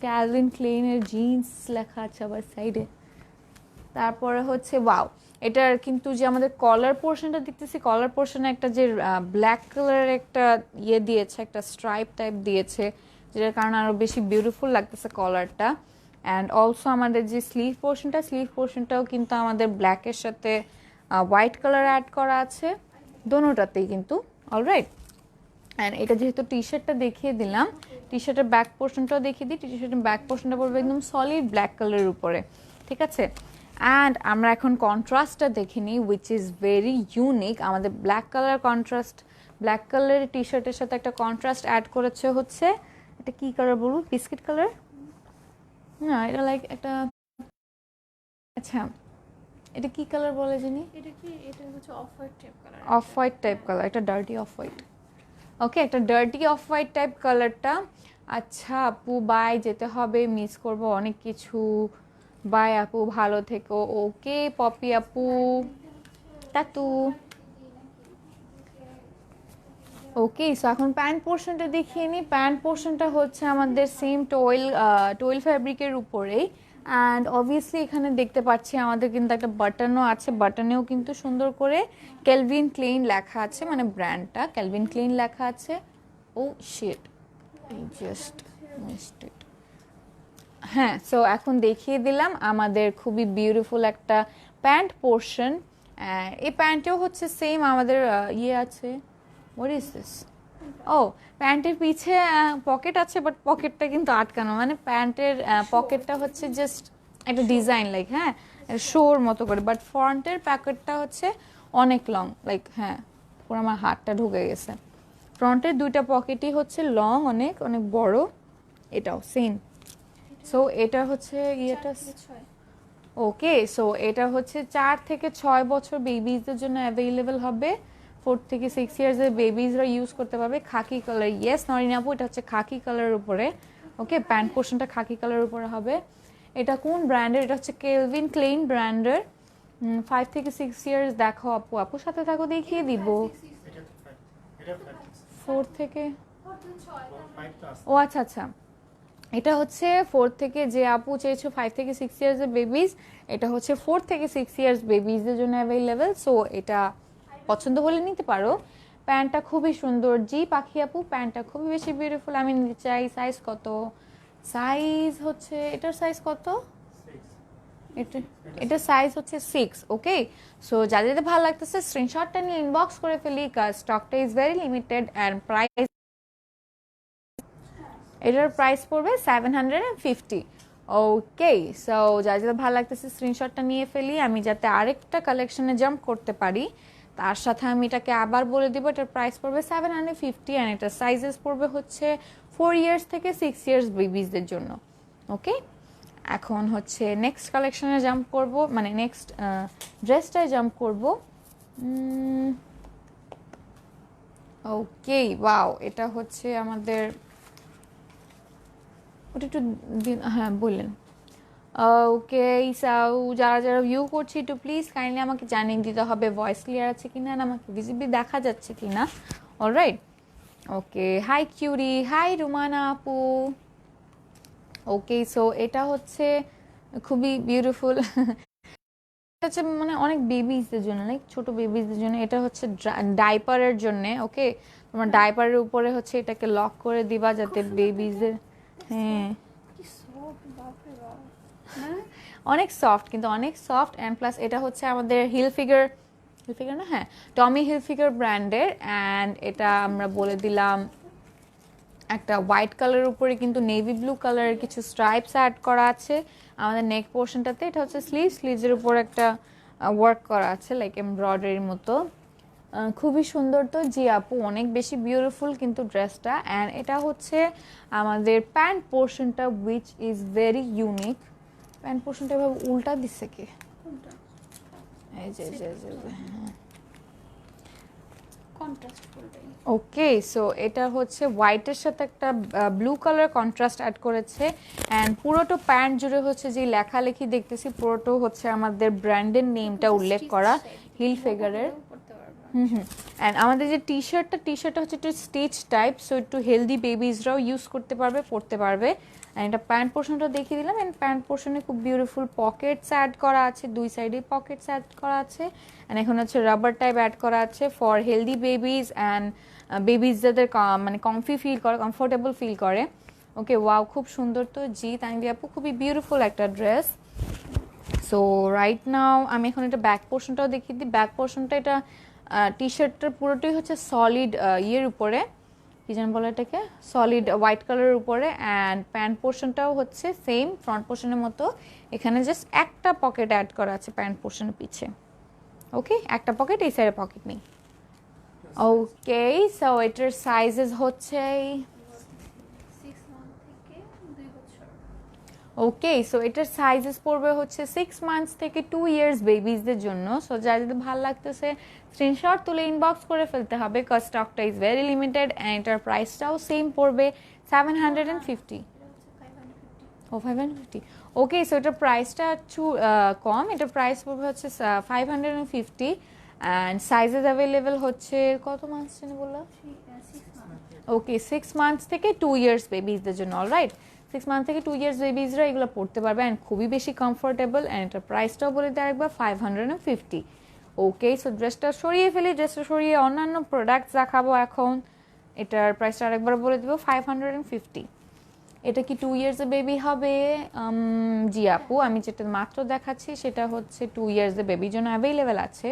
ক্যালভিন ক্লেইনের জিন্স লেখা আছে আবার সাইডে। তারপরে হচ্ছে ওয়াও, এটার কিন্তু যে আমাদের কলার পোর্শনটা দেখতেছি, কলার পোর্শনে একটা যে ব্ল্যাক কালারের একটা ইয়ে দিয়েছে, একটা স্ট্রাইপ টাইপ দিয়েছে, যেটার কারণে আরও বেশি বিউটিফুল লাগতেছে কলারটা। অ্যান্ড অলসো আমাদের যে স্লিভ পোর্শনটাও কিন্তু আমাদের ব্ল্যাকের সাথে হোয়াইট কালার অ্যাড করা আছে দোনোটাতেই কিন্তু। অলরাইট, অ্যান্ড এটা যেহেতু টি শার্টটা দেখিয়ে দিলাম, টি শার্টের ব্যাক পোর্শনটাও দেখিয়ে দিই। টি শার্টের ব্যাক পোর্শনটা পড়বে একদম সলিড ব্ল্যাক কালারের উপরে, ঠিক আছে। অ্যান্ড আমরা এখন কন্ট্রাস্টটা দেখে নিই, উইচ ইজ ভেরি ইউনিক। আমাদের ব্ল্যাক কালার কন্ট্রাস্ট, ব্ল্যাক কালারের টি শার্টের সাথে একটা কন্ট্রাস্ট অ্যাড করেছে হচ্ছে, এটা কি কালার বলবো, বিস্কিট কালার না, এটা লাইক একটা, আচ্ছা এটা কি কালার বলে জানি, এটা হচ্ছে off white type colour, off white type colour, একটা ডার্টি অফ হোয়াইট। ওকে, একটা ডার্টি অফ হোয়াইট টাইপ কালারটা। আচ্ছা আপু বাই, যেতে হবে, মিস করব অনেক কিছু, বাই আপু, ভালো থেকো। ওকে পপি আপু, টাটু। ওকে, সো এখন প্যান্ট পোর্শনটা দেখিয়ে নিই। প্যান্ট পোর্শনটা হচ্ছে আমাদের সেম টোয়েল ফ্যাব্রিকের উপরেই, অ্যান্ড অবভিয়াসলি এখানে দেখতে পাচ্ছি আমাদের কিন্তু একটা বাটনও আছে, বাটনেও কিন্তু সুন্দর করে ক্যালভিন ক্লেইন লেখা আছে, মানে ব্র্যান্ডটা ক্যালভিন ক্লেইন লেখা আছে। ও শিট, জাস্ট মিসড ইট। হ্যাঁ, সো এখন দেখিয়ে দিলাম আমাদের খুবই বিউটিফুল একটা প্যান্ট পোর্শন। এই প্যান্টেও হচ্ছে সেম আমাদের ইয়ে আছে, হোয়াট ইজ দিস, ও প্যান্টের পিছে পকেট আছে, বাট পকেটটা কিন্তু আটকানো, মানে প্যান্টের পকেটটা হচ্ছে জাস্ট একটা ডিজাইন লাইক, হ্যাঁ শোর মতো করে, বাট ফ্রন্টের প্যাকেটটা হচ্ছে অনেক লং, লাইক হ্যাঁ পুরো আমার হাতটা ঢুকে গেছে। ফ্রন্টের দুইটা পকেটই হচ্ছে লং, অনেক অনেক বড়, এটাও সেম। সো এটা হচ্ছে ইয়েটা, ওকে, সো এটা হচ্ছে 4 থেকে 6 বছর বেবিজদের জন্য অ্যাভেলেবেল হবে, 4 থেকে 6 ইয়ার্সের বেবিজরা ইউজ করতে পারবে। খাকি কালার, ইয়েস নরিন আপু, এটা হচ্ছে খাকি কালারের উপরে। ওকে, প্যান্ট পোর্শনটা খাকি কালারের উপরে হবে। এটা কোন ব্র্যান্ডের, এটা হচ্ছে কেলভিন ক্লেইন ব্র্যান্ডের। 5 থেকে 6 ইয়ার্স দেখো আপু, আপুর সাথে থাকো দেখিয়ে দিব। 4 থেকে, ও আচ্ছা আচ্ছা, এটা হচ্ছে 4 থেকে, যে আপু চেয়েছো 5 থেকে 6 ইয়ার্সের বেবিজ, এটা হচ্ছে 4 থেকে 6 ইয়ার্স বেবিজদের জন্য অ্যাভেলেবেল। সো এটা পছন্দ হলে নিতে পারো। প্যান্টটা খুবই সুন্দর, জি পাখি আপু, প্যান্টটা খুবই বেশি বিউটিফুল, আমি নিতে চাই। সাইজ কত, সাইজ হচ্ছে, এটার সাইজ কত, এটা সাইজ হচ্ছে 6। ওকে, সো যাদের ভালো লাগতেছে স্ক্রিনশটটা নিয়ে ইনবক্স করে ফেলি, কাজ স্টকটা is very limited and price, এটার প্রাইস পড়বে 750। ওকে, সো যাদের ভালো লাগতেছে স্ক্রিনশটটা নিয়ে ফেলি, আমি যাতে আরেকটা কালেকশনে জাম্প করতে পারি তার সাথে আমি এটাকে আবার বলে দিব, এটার প্রাইস পড়বে 750 অ্যান্ড এটার সাইজেস পড়বে হচ্ছে 4 ইয়ার্স থেকে 6 ইয়ার্স বেবিজদের জন্য। ওকে, এখন হচ্ছে নেক্সট কালেকশনে জাম্প করব, মানে নেক্সট ড্রেসটায় জাম্প করব। ওকে, ওয়াও, এটা হচ্ছে আমাদের, ওটা একটু হ্যাঁ বললেন। ওকে, সাউ যারা যারা ভিউ করছি একটু প্লিজ কাইন্ডলি আমাকে জানিয়ে দিতে হবে ভয়েস ক্লিয়ার আছে কিনা, আর আমাকে ভিজিবলি দেখা যাচ্ছে কিনা। অলরাইট, ওকে, হাই কিউরি, হাই রুমানা আপু। ওকে, সো এটা হচ্ছে খুবই বিউটিফুল, হচ্ছে মানে অনেক বেবিজদের জন্য, লাইক ছোট বেবিজদের জন্য, এটা হচ্ছে ডাইপারের জন্য। ওকে, তোমার ডাইপারের উপরে হচ্ছে এটাকে লক করে দিবা যাতে বেবিজদের, হ্যাঁ অনেক সফট, কিন্তু অনেক সফট, অ্যান্ড প্লাস এটা হচ্ছে আমাদের হিল ফিগার না, হ্যাঁ টমি হিল ফিগার ব্র্যান্ডের। অ্যান্ড এটা আমরা বলে দিলাম একটা হোয়াইট কালারের উপরে কিন্তু নেভি ব্লু কালারের কিছু স্ট্রাইপস অ্যাড করা আছে আমাদের নেক পোর্শনটাতে। এটা হচ্ছে স্লিভসের উপর একটা ওয়ার্ক করা আছে লাইক এমব্রয়ডারির মতো, খুবই সুন্দর। তো জি আপু, অনেক বেশি বিউটিফুল কিন্তু ড্রেসটা। অ্যান্ড এটা হচ্ছে আমাদের প্যান্ট পোর্শনটা, which is very unique. Pant পোর্শনটা এভাবে উল্টা দিচ্ছে কি, এই যে কন্ট্রাস্ট ফুলটাই। ওকে, সো এটা হচ্ছে হোয়াইটের সাথে একটা ব্লু কালার কন্ট্রাস্ট অ্যাড করেছে অ্যান্ড পুরোটো প্যান্ট জুড়ে হচ্ছে যে লেখালেখি দেখতেছি পুরোটো হচ্ছে আমাদের ব্র্যান্ডের নেমটা উল্লেখ করা হিল ফিগারের। অ্যান্ড আমাদের যে টি শার্টটা হচ্ছে একটু স্টিচ টাইপ, সো একটু হেলদি বেবিজরাও ইউজ করতে পারবে, পরতে পারবে। অ্যান্ড এটা প্যান্ট পোর্শনটা দেখিয়ে দিলাম। অ্যান্ড প্যান্ট পোর্শনে খুব বিউটিফুল পকেটস অ্যাড করা আছে, দুই সাইডে পকেটস অ্যাড করা আছে। অ্যান্ড এখন হচ্ছে রাবার টাইপ অ্যাড করা আছে for healthy babies and babies যাদের মানে কমফি ফিল করে, কমফোর্টেবল ফিল করে। ওকে, ওয়াও, খুব সুন্দর তো জি তানভি আপু, খুবই বিউটিফুল একটা ড্রেস। সো রাইট নাও আমি এখন এটা ব্যাক পোর্শনটাও দেখিয়ে দিই। ব্যাক পোর্শনটা এটা টি শার্টটার পুরোটাই হচ্ছে সলিড ইয়ের উপরে, কি যেন বলে এটাকে, সলিড হোয়াইট কালারের উপরে। অ্যান্ড প্যান্ট পোর্শনটাও হচ্ছে সেম ফ্রন্ট পোর্শনের মতো, এখানে জাস্ট একটা পকেট অ্যাড করা আছে প্যান্ট পোর্শনের পিছে। ওকে, একটা পকেট, এই সাইডে পকেট নেই। ওকে, সো এটার সাইজেস হচ্ছে 6 মান্থ থেকে 2 বছর। ওকে, সো এটার সাইজেস পড়বে হচ্ছে 6 মান্থস থেকে 2 ইয়ার্স বেবিজদের জন্য। সো যার যদি ভালো লাগতেছে স্ক্রিনশট তুলে ইনবক্স করে ফেলতে হবে, কজ স্টকটা ইজ ভেরি লিমিটেড অ্যান্ড এটার প্রাইসটাও সেম পড়বে 750। এটা হচ্ছে 550। ও 550। ওকে, সো এটার প্রাইসটা একটু কম, এটার প্রাইস পড়বে হচ্ছে 550 অ্যান্ড সাইজেস অ্যাভেলেবেল হচ্ছে কত মান্থস জন্য বললাম? 6 মান্থ। ওকে, 6 মান্থস থেকে 2 ইয়ার্স বেবিজদের জন্য। অলরাইট, 6 মান্থ থেকে 2 ইয়ার্স বেবিজরা এগুলো পড়তে পারবে অ্যান্ড খুবই বেশি কমফোর্টেবল। অ্যান্ড এটার প্রাইসটাও বলে দেয় একবার 550। ওকে, সো ড্রেসটা সরিয়ে ফেলি, ড্রেসটা সরিয়ে অন্যান্য প্রোডাক্টস দেখাবো এখন। এটার প্রাইসটা আরেকবার বলে দেবো 550। এটা কি 2 ইয়ার্সের বেবি হবে? জি আপু, আমি যেটা মাত্র দেখাচ্ছি সেটা হচ্ছে 2 ইয়ার্সের বেবির জন্য অ্যাভেলেবেল আছে।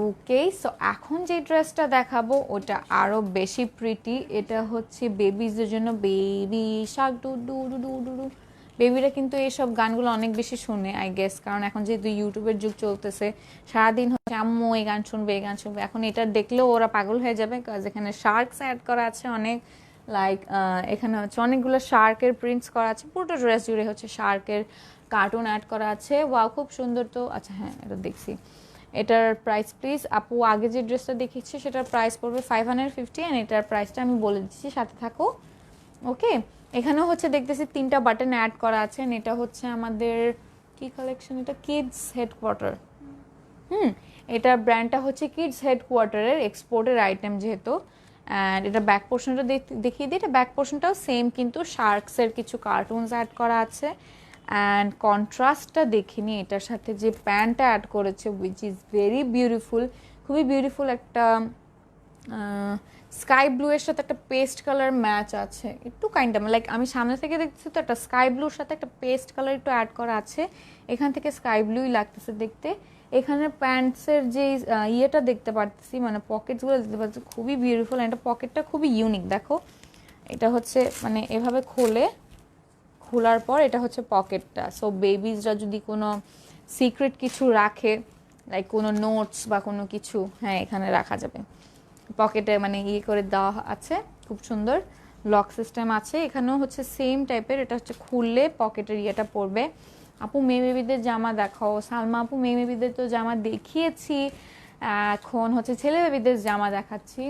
ওকে, সো এখন যে ড্রেসটা দেখাবো ওটা আরও বেশি প্রিটি। এটা হচ্ছে বেবিজদের জন্য, baby shark do do do do do do. বেবিরা কিন্তু এইসব গানগুলো অনেক বেশি শুনে আই গেস, কারণ এখন যেহেতু ইউটিউবের যুগ চলতেছে, সারাদিন হচ্ছে আম্মু এই গান শুনবে এই গান শুনবে। এখন এটা দেখলেও ওরা পাগল হয়ে যাবে, কাজ এখানে শার্কস অ্যাড করা আছে অনেক, লাইক এখানে হচ্ছে অনেকগুলো শার্কের প্রিন্টস করা আছে, পুরোটা ড্রেস জুড়ে হচ্ছে শার্কের কার্টুন অ্যাড করা আছে। ওয়াও, খুব সুন্দর তো। আচ্ছা হ্যাঁ, এটা দেখছি। এটার প্রাইস প্লিজ আপু, আগে যে ড্রেসটা দেখেছি সেটার প্রাইস পড়বে 550 অ্যান্ড এটার প্রাইসটা আমি বলে দিচ্ছি, সাথে থাকো। ওকে, এখানেও হচ্ছে দেখতেছি 3টা বাটন অ্যাড করা আছে। এটা হচ্ছে আমাদের কি কালেকশন, এটা কিডস হেডকোয়ার্টার। এটার ব্র্যান্ডটা হচ্ছে কিডস হেডকোয়ার্টারের এক্সপোর্টের আইটেম যেহেতু। অ্যান্ড এটা ব্যাক পোর্শনটা দেখিয়ে দিই, এটা ব্যাক পোর্শনটাও সেম কিন্তু শার্কসের কিছু কার্টুনস অ্যাড করা আছে। অ্যান্ড কন্ট্রাস্টটা দেখিনি, এটার সাথে যে প্যান্টটা অ্যাড করেছে উইচ ইজ ভেরি বিউটিফুল, খুবই বিউটিফুল। একটা স্কাই ব্লু এর সাথে একটা পেস্ট কালার ম্যাচ আছে, একটু কাইন্ড লাইক আমি সামনে থেকে দেখতেছি তো একটা স্কাই ব্লুর সাথে একটা পেস্ট কালার একটু অ্যাড করা আছে, এখান থেকে স্কাই ব্লুই লাগতেছে দেখতে। এখানে প্যান্টসের যে ইয়েটা দেখতে পাচ্ছি, মানে পকেটসগুলো দেখতে পাচ্ছি, খুবই বিউটিফুল। এটা পকেটটা খুবই ইউনিক, দেখো এটা হচ্ছে মানে এভাবে খোলার পর এটা হচ্ছে পকেটটা। সো বেবিজরা যদি কোনো সিক্রেট কিছু রাখে, লাইক কোনো নোটস বা কোনো কিছু, হ্যাঁ এখানে রাখা যাবে। পকেটে মানে ইয়ে করে দেওয়া আছে, খুব সুন্দর লক সিস্টেম আছে। এখানেও হচ্ছে সেম টাইপের, এটা হচ্ছে খুললে পকেটের ইয়েটা পড়বে। আপু মেয়ে বেবিদের জামা দেখাও। সালমা আপু, মেয়ে বেবিদের তো জামা দেখিয়েছি, এখন হচ্ছে ছেলে বেবিদের জামা দেখাচ্ছি।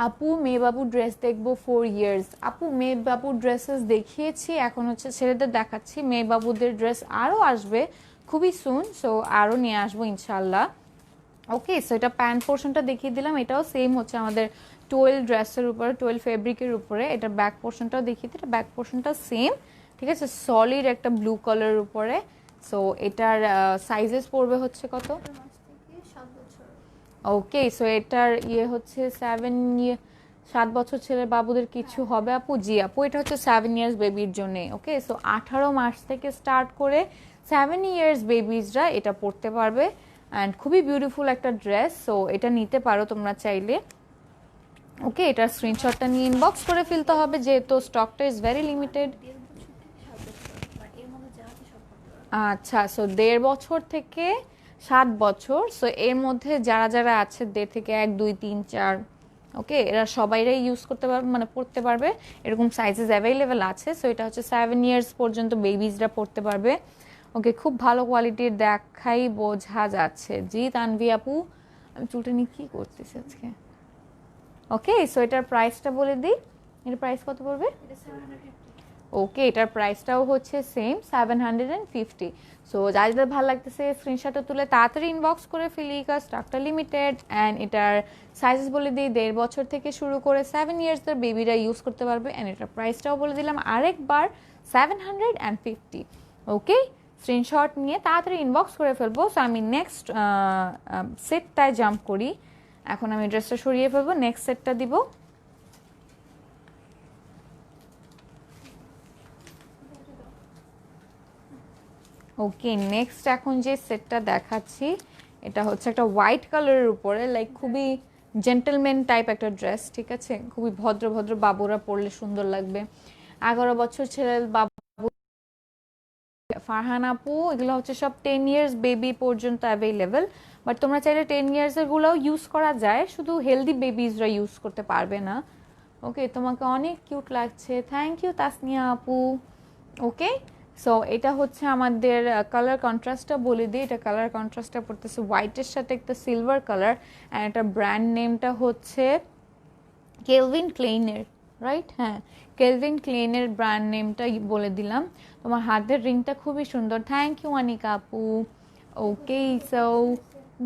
আপু মেয়ে বাবু ড্রেস দেখবো 4 ইয়ার্স। আপু মেয়ে বাবু ড্রেসেস দেখিয়েছি, এখন হচ্ছে ছেলেদের দেখাচ্ছি। মেয়ে বাবুদের ড্রেস আরও আসবে খুবই সুন, সো আরও নিয়ে আসবো ইনশাল্লাহ। ওকে, সো এটা প্যান্ট পোর্শনটা দেখিয়ে দিলাম, এটাও সেম হচ্ছে আমাদের 12 ড্রেসের উপরে, 12 ফেব্রিকের উপরে। এটা ব্যাক পোর্শনটাও দেখিয়ে দিই, এটা ব্যাক পোর্শনটাও সেম, ঠিক আছে, সলিড একটা ব্লু কালারের উপরে। সো এটার সাইজেস পড়বে হচ্ছে কত? 4 মাস থেকে 7 বছর। ওকে, সো এটার ইয়ে হচ্ছে 7 বছর ছেলের বাবুদের কিছু হবে আপু? জি আপু, এটা হচ্ছে 7 ইয়ার্স বেবির জন্য। ওকে, সো 18 মাস থেকে স্টার্ট করে 7 ইয়ার্স বেবিজরা এটা পড়তে পারবে অ্যান্ড খুবই বিউটিফুল একটা ড্রেস। সো এটা নিতে পারো তোমরা চাইলে। ওকে, এটার স্ক্রিনশটটা নিয়ে ইনবক্স করে ফেলতে হবে যেহেতু স্টকটা ইজ ভেরি লিমিটেড। 1.5 বছর থেকে 7 বছর, আচ্ছা, সো 1.5 বছর থেকে 7 বছর। সো এর মধ্যে যারা যারা আছে 1.5 থেকে 1, 2, 3, 4, ওকে, এরা সবাইরাই ইউজ করতে পারবে, মানে পড়তে পারবে, এরকম সাইজেস অ্যাভেলেবেল আছে। সো এটা হচ্ছে 7 ইয়ার্স পর্যন্ত বেবিজরা পড়তে পারবে। ওকে, খুব ভালো কোয়ালিটির দেখাই বোঝা যাচ্ছে। জি তানভি আপু, আমি চুলটা নিয়ে কী করতেছি আজকে। ওকে, সো এটার প্রাইসটা বলে দিই, এটার প্রাইস কত পড়বে? এটা 750। ওকে, এটার প্রাইসটাও হচ্ছে সেম 750। সো যাদের ভালো লাগতেছে স্ক্রিনশটটা তুলে তাড়াতাড়ি ইনবক্স করে ফেলি, কাজ স্টকটা লিমিটেড। অ্যান্ড এটার সাইজেস বলে দিই, 1.5 বছর থেকে শুরু করে 7 ইয়ার্সের বেবিরা ইউজ করতে পারবে। অ্যান্ড এটার প্রাইসটাও বলে দিলাম আরেকবার, 750। ওকে, স্ক্রিনশট নিয়ে তাড়াতাড়ি ইনবক্স করে ফেলবো। সো আমি নেক্সট সেটটায় জাম্প করি। এখন আমি ড্রেসটা সরিয়ে ফেলবো, নেক্সট সেটটা দিব। ওকে, নেক্সট এখন যে সেটটা দেখাচ্ছি এটা হচ্ছে একটা হোয়াইট কালারের উপরে, লাইক খুবই জেন্টলম্যান টাইপ একটা ড্রেস, ঠিক আছে? খুবই ভদ্র ভদ্র বাবুরা পরলে সুন্দর লাগবে। 11 বছর ছেলের বাবু, ফারহান আপু, এগুলো হচ্ছে সব 10 ইয়ার্স বেবি পর্যন্ত অ্যাভেলেবেল। বাট তোমরা চাইলে 10 ইয়ার্সের গুলোও ইউজ করা যায়, শুধু হেলদি বেবিজরা ইউজ করতে পারবে না। ওকে, তোমাকে অনেক কিউট লাগছে, থ্যাংক ইউ তাসনিয়া আপু। ওকে, সো এটা হচ্ছে আমাদের কালার কন্ট্রাস্টটা বলে দিই। এটা কালার কন্ট্রাস্টটা পড়তেছে হোয়াইটের সাথে একটা সিলভার কালার। অ্যান্ড এটা ব্র্যান্ড নেমটা হচ্ছে কেলভিন ক্লেইনের, রাইট? হ্যাঁ, কেলভিন ক্লেইনের ব্র্যান্ড নেমটা বলে দিলাম। তোমার হাতের রিংটা খুবই সুন্দর, থ্যাংক ইউ অনিকা আপু। ওকে, সো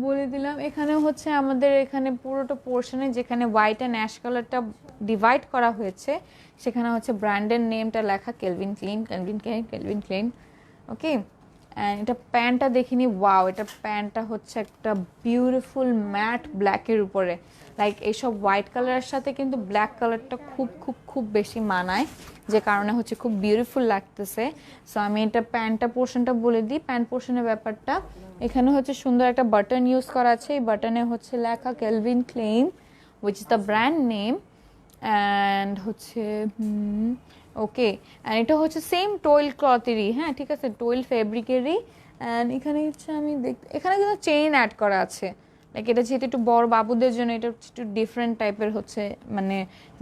বলে দিলাম। এখানে হচ্ছে আমাদের এখানে পুরোটা পোর্শনে যেখানে হোয়াইট অ্যান্ড অ্যাশ কালারটা ডিভাইড করা হয়েছে সেখানে হচ্ছে ব্র্যান্ডের নেমটা লেখা Calvin Klein, Calvin Klein, Calvin Klein. Okay, and এটা প্যান্টটা দেখিনি, ওয়াও, এটা প্যান্টটা হচ্ছে একটা বিউটিফুল ম্যাট ব্ল্যাকের উপরে। লাইক এইসব হোয়াইট কালারের সাথে কিন্তু ব্ল্যাক কালারটা খুব খুব খুব বেশি মানায়, যে কারণে হচ্ছে খুব বিউটিফুল লাগতেছে। সো আমি এটা প্যান্টটা পোর্শনটা বলে দিই। প্যান্ট পোর্শনের ব্যাপারটা, এখানে হচ্ছে সুন্দর একটা বাটন ইউজ করা আছে। এই বাটনে হচ্ছে লেখা Calvin Klein, which is the brand name. And হচ্ছে ওকে, অ্যান্ড এটা হচ্ছে সেম টোয়েল ক্লথেরই, হ্যাঁ ঠিক আছে, টোয়েল ফেব্রিকেরই। অ্যান্ড এখানে হচ্ছে আমি এখানে কিন্তু চেইন অ্যাড করা আছে। লাইক এটা যেহেতু একটু বড় বাবুদের জন্য, এটা হচ্ছে একটু ডিফারেন্ট টাইপের হচ্ছে মানে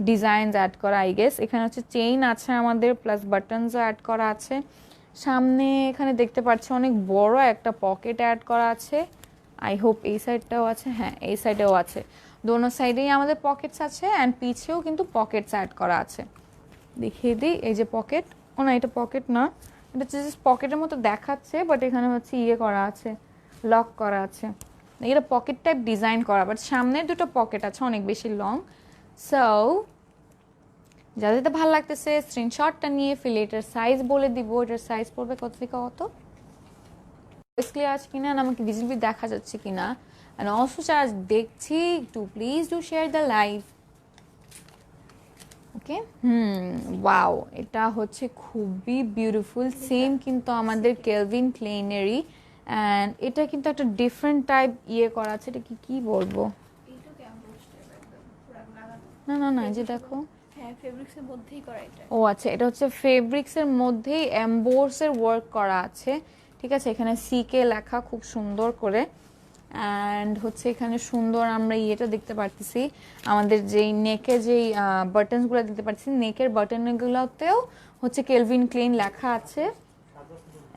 ডিজাইনস অ্যাড করা, আই গেস। এখানে হচ্ছে চেইন আছে আমাদের, প্লাস বাটনসও অ্যাড করা আছে। সামনে এখানে দেখতে পাচ্ছি অনেক বড় একটা পকেট অ্যাড করা আছে। আই হোপ এই সাইডটাও আছে, হ্যাঁ এই সাইডেও আছে। দোনো সাইডেই আমাদের পকেটস আছে, অ্যান্ড পিছেও কিন্তু পকেটস অ্যাড করা আছে। দেখিয়ে দিই, এই যে পকেট, ও না এটা পকেট না, এটা জাস্ট পকেটের মতো দেখাচ্ছে, বাট এখানে হচ্ছে ইয়ে করা আছে, লক করা আছে। এটা পকেট টাইপ ডিজাইন করা, বাট সামনের দুটো পকেট আছে অনেক বেশি লং। সো যাদের ভালো লাগতেছে স্ক্রিনশটটা নিয়ে ফেলে। এটার সাইজ বলে দিব, এটার সাইজ পড়বে কত থেকে কত, ক্লিয়ার আছে কিনা, আমাকে ভিজিবলি দেখা যাচ্ছে কিনা। অ্যান্ড অলসো যারা দেখছি, to please do share the live. Okay, wow, এটা হচ্ছে খুবই বিউটিফুল, সেম কিন্তু আমাদের কেলভিন ক্লেইনেরই। অ্যান্ড এটা কিন্তু একটা ডিফারেন্ট টাইপ ইয়ে করা আছে। এটা কি বলবো, না না না, এই যে দেখো, হ্যাঁ ফেব্রিক্সের মধ্যেই করা এটা। ও আচ্ছা, এটা হচ্ছে ফেব্রিক্সের মধ্যেই এমবোর্সের ওয়ার্ক করা আছে, ঠিক আছে? এখানে সিকে লেখা খুব সুন্দর করে। অ্যান্ড হচ্ছে এখানে সুন্দর আমরা ইয়েটা দেখতে পারতেছি, আমাদের যেই নেকে যেই বাটনসগুলো দেখতে পাচ্ছি, নেকের বাটনগুলোতেও হচ্ছে কেলভিন ক্লেইন লেখা আছে।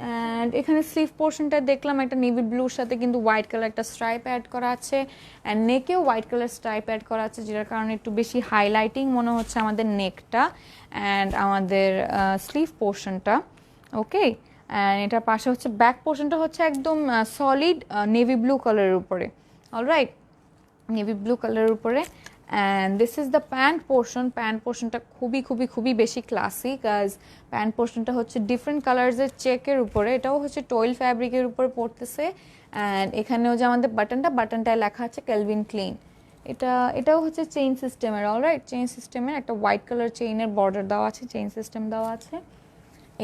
অ্যান্ড এখানে স্লিভ পোর্শনটা দেখলাম একটা নেভি ব্লুর সাথে কিন্তু হোয়াইট কালার একটা স্ট্রাইপ অ্যাড করা আছে। অ্যান্ড নেকেও হোয়াইট কালার স্ট্রাইপ অ্যাড করা আছে, যেটার কারণে একটু বেশি হাইলাইটিং মনে হচ্ছে আমাদের নেকটা অ্যান্ড আমাদের স্লিভ পোর্শনটা। ওকে, অ্যান্ড এটার পাশে হচ্ছে ব্যাক পোর্শনটা হচ্ছে একদম সলিড নেভি ব্লু কালারের উপরে, অলরাইট, নেভি ব্লু কালারের উপরে। And this is the pant portion. Pant পোর্শনটা খুবই খুবই খুবই বেশি ক্লাসি, কাজ প্যান্ট পোর্শনটা হচ্ছে ডিফারেন্ট কালার্সের চেকের উপরে, এটাও হচ্ছে টোয়েল ফ্যাব্রিকের উপরে পড়তেছে। অ্যান্ড এখানেও যে আমাদের বাটনটায় লেখা আছে কেলভিন ক্লেইন। এটাও হচ্ছে চেইন সিস্টেমের, অলরাইট, চেইন সিস্টেমের একটা হোয়াইট কালার চেইনের বর্ডার দেওয়া আছে, চেইন সিস্টেম দেওয়া আছে।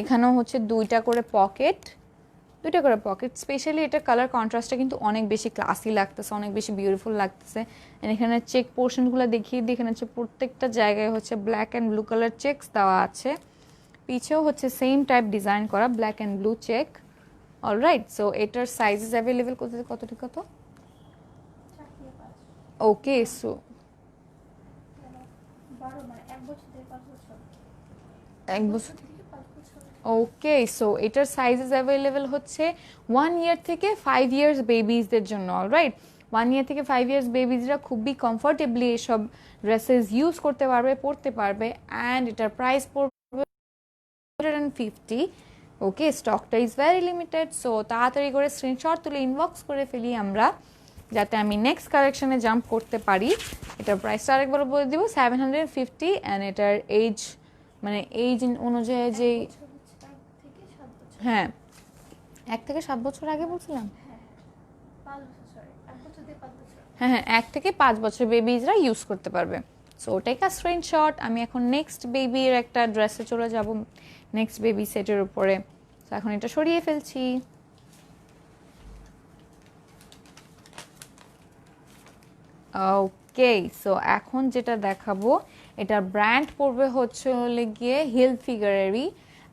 এখানেও হচ্ছে দুইটা করে পকেট, স্পেশালি এটা কালার কন্ট্রাস্টটা কিন্তু অনেক বেশি ক্লাসি লাগতেছে, অনেক বেশি বিউটিফুল লাগতেছে। এখানে চেক পোর্শনগুলো দেখিয়ে দিই, এখানে হচ্ছে প্রত্যেকটা জায়গায় হচ্ছে black and blue colour checks দেওয়া আছে। পিছেও হচ্ছে সেম টাইপ ডিজাইন করা black and blue check, alright. So এটার সাইজেস অ্যাভেলেবেল কত থেকে কত থেকে কত? ওকে, সো এক বছর থেকে 5 বছর। ওকে, সো এটার সাইজেস অ্যাভেলেবেল হচ্ছে 1 ইয়ার থেকে 5 ইয়ার্স বেবিজদের জন্য। অলরাইট, 1 ইয়ার থেকে 5 ইয়ার্স বেবিজরা খুবই কমফোর্টেবলি এসব ড্রেসেস ইউজ করতে পারবে, পরতে পারবে। অ্যান্ড এটার প্রাইস পড়বে 150। ওকে, স্টকটা ইজ ভেরি লিমিটেড, সো তাড়াতাড়ি করে স্ক্রিনশট তুলে ইনবক্স করে ফেলি আমরা, যাতে আমি নেক্সট কালেকশনে জাম্প করতে পারি। এটার প্রাইসটা আরেকবার বলে দিব, 750। অ্যান্ড এটার এজ মানে এইজ অনুযায়ী যেই, 1 বছর হচ্ছে 1 থেকে 7 বছর। হ্যাঁ 1 থেকে 7 বছর আগে বলছিলাম। হ্যাঁ 5 বছর, সরি 1 বছর থেকে 5 বছর। হ্যাঁ হ্যাঁ, 1 থেকে 5 বছর বেবিজরা ইউজ করতে পারবে। So take a screenshot. আমি এখন নেক্সট বেবির একটা ড্রেসে চলে যাব, নেক্সট বেবি সেটের উপরে। তো এখন এটা সরিয়ে ফেলছি। ওকে, সো এখন যেটা দেখাবো এটার ব্র্যান্ড পড়বে হচ্ছে হলে গিয়ে হিল ফিগারেরই।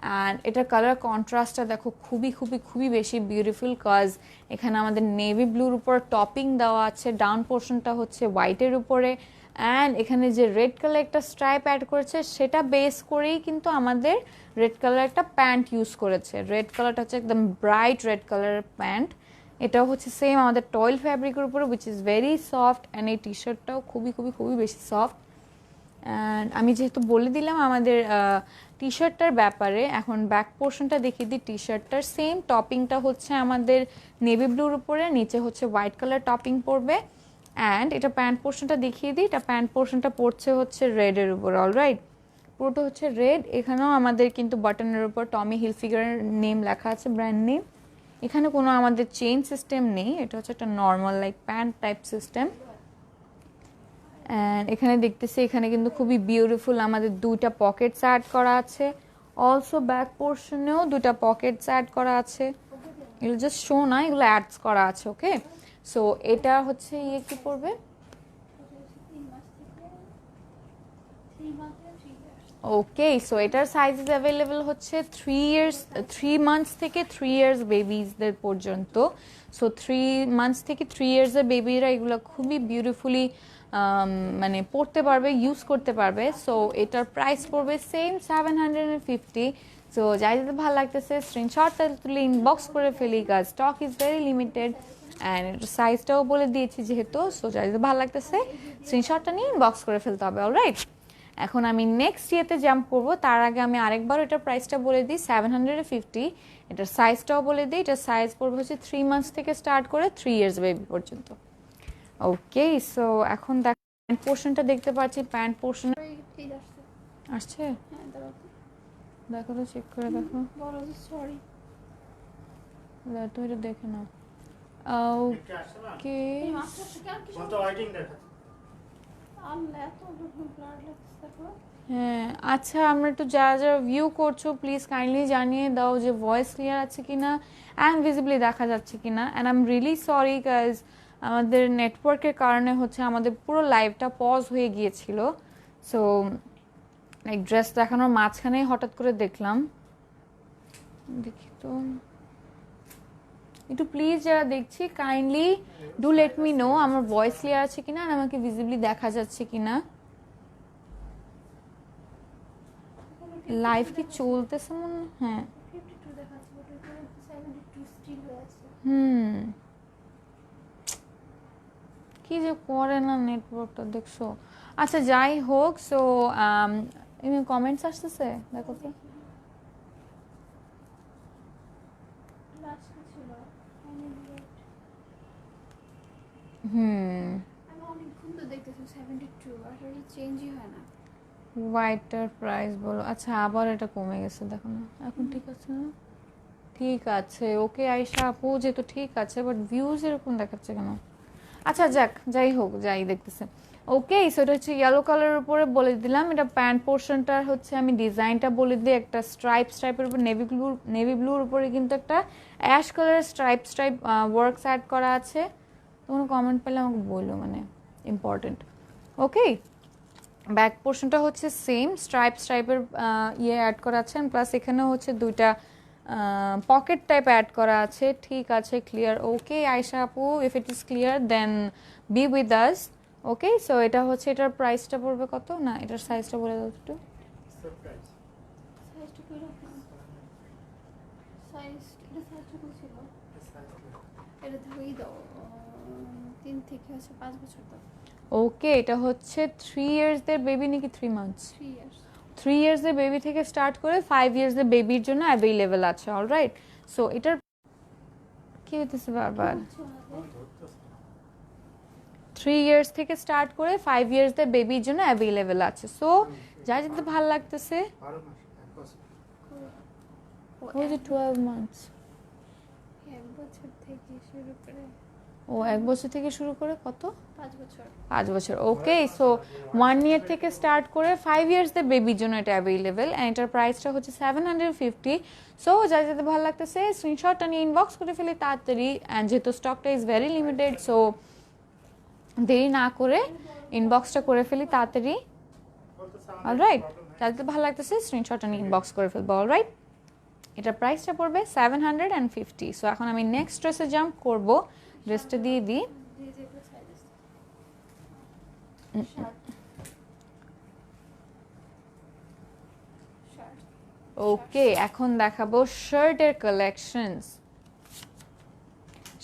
অ্যান্ড এটার কালার কন্ট্রাস্টটা দেখো খুবই খুবই খুবই বেশি বিউটিফুল, কজ এখানে আমাদের নেভি ব্লুর উপর টপিং দেওয়া আছে, ডাউন পোর্শনটা হচ্ছে হোয়াইটের উপরে। অ্যান্ড এখানে যে রেড কালার একটা স্ট্রাইপ অ্যাড করেছে সেটা বেস করেই কিন্তু আমাদের রেড কালার একটা প্যান্ট ইউজ করেছে। রেড কালারটা হচ্ছে একদম ব্রাইট রেড কালারের প্যান্ট। এটাও হচ্ছে সেম আমাদের টয়েল ফ্যাব্রিকের উপরে, which is very soft. And এই টি শার্টটাও খুবই খুবই খুবই বেশি সফট। অ্যান্ড আমি যেহেতু বলে দিলাম আমাদের টি শার্টটার ব্যাপারে, এখন ব্যাক পোর্শনটা দেখিয়ে দিই। টি শার্টটার সেম টপিংটা হচ্ছে আমাদের নেভি ব্লুর উপরে, নিচে হচ্ছে হোয়াইট কালার টপিং পড়বে। অ্যান্ড এটা প্যান্ট পোর্শনটা দেখিয়ে দিই, এটা প্যান্ট পোর্শনটা পড়ছে হচ্ছে রেডের উপর। অলরাইট, পুরোটা হচ্ছে রেড। এখানেও আমাদের কিন্তু বাটনের উপর টমি হিলফিগারের নেম লেখা আছে, ব্র্যান্ড নেম। এখানে কোনো আমাদের চেইন সিস্টেম নেই, এটা হচ্ছে একটা normal like pant type system. And এখানে দেখতেছি এখানে কিন্তু খুবই বিউটিফুল আমাদের 2টা পকেটস অ্যাড করা আছে। অলসো ব্যাক পোর্শনেও 2টা পকেটস অ্যাড করা আছে। এগুলো জাস্ট শো না, এগুলো অ্যাডস করা আছে। ওকে, সো এটা হচ্ছে ইয়ে কি পড়বে। 3 মাস থেকে 3 মান্থ 3 ইয়ার্স। ওকে, সো এটার সাইজেস অ্যাভেলেবেল হচ্ছে 3 মান্থস থেকে 3 ইয়ার্স বেবিজদের পর্যন্ত। সো 3 মান্থস থেকে 3 ইয়ার্সের বেবিরা এগুলো খুবই বিউটিফুলি মানে পড়তে পারবে, ইউজ করতে পারবে। সো এটার প্রাইস পড়বে সেম 750। সো যাই যেতে ভালো লাগতেছে স্ক্রিনশটটা তুলে ইনবক্স করে ফেলি, কাজ stock is very limited. And এটার সাইজটাও বলে দিয়েছি যেহেতু, সো যাই যেতে ভালো লাগতেছে স্ক্রিনশটটা নিয়ে ইনবক্স করে ফেলতে হবে। অলরাইট, এখন আমি নেক্সট ইয়েতে জাম্প করবো, তার আগে আমি আরেকবার এটার প্রাইসটা বলে দিই, 750। এটার সাইজটাও বলে দিই, এটার সাইজ পড়বে হচ্ছে 3 মান্থস থেকে স্টার্ট করে 3 ইয়ার্স বেবি পর্যন্ত। ওকে, সো এখন দেখ প্যান্ট পোর্শনটা দেখতে পাচ্ছি, প্যান্ট পোর্শন এই আসছে। আসছে, হ্যাঁ দাঁড়াও তো। দেখো তো, চেক করে দেখো। বলো যে সরি। তুমি এটা দেখে নাও। ওকে, এই মাছটা কেন কি কত ওয়েটিং দেখাচ্ছে? আল্লাহ এত ব্লাড লাগছে দেখো। হ্যাঁ আচ্ছা, আমরা একটু যারা যারা ভিউ করছো প্লিজ কাইন্ডলি জানিয়ে দাও যে ভয়েস ক্লিয়ার আছে কিনা অ্যান্ড ভিজিবলি দেখা যাচ্ছে কিনা। And I am really sorry guys, আমাদের নেটওয়ার্কের কারণে হচ্ছে আমাদের পুরো লাইভটা পজ হয়ে গিয়েছিল। সো লাইক ড্রেস দেখানোর মাঝখানেই হঠাৎ করে দেখলাম। দেখি তো, একটু প্লিজ যারা দেখছি kindly do let me no আমার ভয়েস ক্লিয়ার আছে কিনা আর আমাকে ভিজিবলি দেখা যাচ্ছে কিনা। লাইভ কি চলতেছে মনে, হ্যাঁ 52 দেখাচ্ছে বাট এটা 72 স্টিল হয়ে আছে। কি যে করে না নেটওয়ার্কটা, দেখছো। আচ্ছা যাই হোক, সো কমেন্টস আসতেছে দেখো তো। লাস্ট কি ছিল? আমি অনেকক্ষণ তো দেখতেছি 72 আসলে চেঞ্জই হয় না। হোয়াইটার প্রাইস বলো। আচ্ছা আবার এটা কমে গেছে, দেখো না এখন ঠিক আছে না? ঠিক আছে, ওকে আয়শা আপু, যেহেতু ঠিক আছে বাট ভিউজ এরকম দেখাচ্ছে কেন? আচ্ছা যাক, যাই হোক, যাই দেখতেছে। ওকে, সো এটা হচ্ছে ইয়েলো কালারের উপরে বলে দিলাম। এটা প্যান্ট পোর্শনটার হচ্ছে আমি ডিজাইনটা বলে দিই, একটা স্ট্রাইপের উপর নেভি ব্লুর উপরে কিন্তু একটা অ্যাশ কালারের স্ট্রাইপ ওয়ার্কস অ্যাড করা আছে। কোনো কমেন্ট পেলে আমাকে বললো, মানে ইম্পর্টেন্ট। ওকে, ব্যাক পোর্শনটা হচ্ছে সেম স্ট্রাইপের ইয়ে অ্যাড করা আছে, প্লাস এখানেও হচ্ছে 2টা পকেট টাইপ অ্যাড করা আছে। ঠিক আছে, ক্লিয়ার। ওকে আয়শা আপু, if it is clear then be with us. Okay, so এটা হচ্ছে, এটার প্রাইসটা পড়বে কত, না এটার সাইজটা বলে দাও একটু। সাইজটা কই রাখলাম? সাইজ এটা সাইজটা কই ছিল? এটা ধরেই দাও 3 থেকে হচ্ছে 5 বছর দাও। ওকে, এটা হচ্ছে 3 ইয়ার্সদের বেবি নাকি 3 মান্থস? 3 ইয়ার্স। 3 ইয়ার্সদের বেবি থেকে স্টার্ট করে 5 ইয়ার্সদের বেবির জন্য অ্যাভেলেবেল আছে। অলরাইট, সো এটার কি হইতেছে বারবার? 3 ইয়ার্স থেকে স্টার্ট করে 5 ইয়ার্সদের বেবির জন্য অ্যাভেলেবেল আছে। সো যা যেতে ভালো লাগতেছে। ওই যে 12 মান্থস, 1 বছর থেকে শুরু করে ও 1 বছর থেকে শুরু করে কত? 5 বছর। 5 বছর। ওকে, সো 1 ইয়ার থেকে স্টার্ট করে 5 ইয়ার্সদের বেবির জন্য এটা অ্যাভেলেবেল, অ্যান্ড এটার প্রাইসটা হচ্ছে 750। সো যা যেতে ভালো লাগতেছে স্ক্রিনশটটা নিয়ে ইনবক্স করে ফেলে তাড়াতাড়ি, অ্যান্ড যেহেতু স্টকটা ইজ ভেরি লিমিটেড, সো দেরি না করে ইনবক্সটা করে ফেলি তাড়াতাড়ি। অলরাইট, যা যেতে ভালো লাগতেছে স্ক্রিনশটটা নিয়ে ইনবক্স করে ফেলবো। অলরাইট, এটার প্রাইসটা পড়বে 750। সো এখন আমি নেক্সট ড্রেসে জাম্প করবো, ড্রেসটা দিয়ে দিই। ওকে, এখন দেখাবো শার্টের কালেকশনস।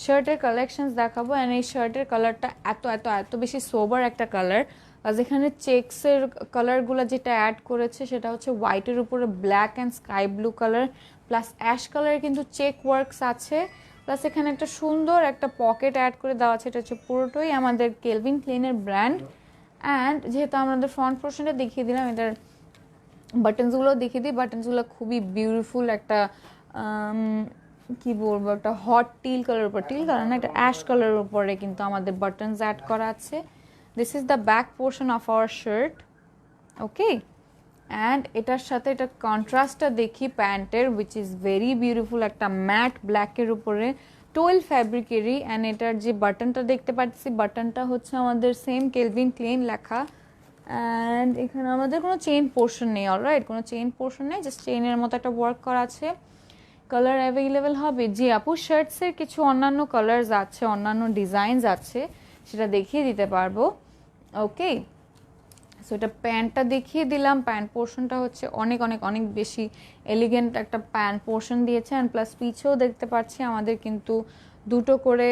শার্টের কালেকশনস দেখাবো, অ্যান্ড এই শার্টের কালারটা এত এত এত বেশি সোবার একটা কালার। আর যেখানে চেক্সের কালারগুলো যেটা অ্যাড করেছে সেটা হচ্ছে হোয়াইটের উপরে black and sky blue colour plus ash কালারের কিন্তু চেক ওয়ার্কস আছে, প্লাস এখানে একটা সুন্দর একটা পকেট অ্যাড করে দেওয়া আছে। এটা হচ্ছে পুরোটাই আমাদের কেলভিন ক্লেনের ব্র্যান্ড। অ্যান্ড যেহেতু আমাদের ফ্রন্ট পোর্শনটা দেখিয়ে দিলাম, এটার বাটনসগুলো দেখিয়ে দিই। বাটনসগুলো খুবই বিউটিফুল একটা কি বলবো, একটা হট টিল কালার উপর, টিল কালার না, একটা অ্যাশ কালারের উপরে কিন্তু আমাদের বাটনস অ্যাড করা আছে। This is the back portion of our shirt. Okay, and এটার সাথে এটা কন্ট্রাস্টটা দেখি প্যান্টের, উইচ ইজ ভেরি বিউটিফুল, একটা ম্যাট ব্ল্যাকের উপরে টোয়েল ফ্যাব্রিকেরই। অ্যান্ড এটার যে বাটনটা দেখতে পাচ্ছি, বাটনটা হচ্ছে আমাদের সেম কেলভিন ক্লেন লেখা। অ্যান্ড এখানে আমাদের কোনো চেইন পোর্শন নেই। অলরাইট, কোনো চেইন পোর্শন নেই, জাস্ট চেইনের মতো একটা ওয়ার্ক করা আছে। কালার অ্যাভেলেবেল হবে জি আপু। শার্টসের কিছু অন্যান্য কালার্স আছে, অন্যান্য ডিজাইনস আছে, সেটা দেখিয়ে দিতে পারবো। ওকে, সো এটা প্যান্টটা দেখিয়ে দিলাম। প্যান্ট পোর্শনটা হচ্ছে অনেক অনেক অনেক বেশি এলিগেন্ট একটা প্যান্ট পোর্শন দিয়েছে, অ্যান্ড প্লাস পিছেও দেখতে পাচ্ছি আমাদের কিন্তু দুটো করে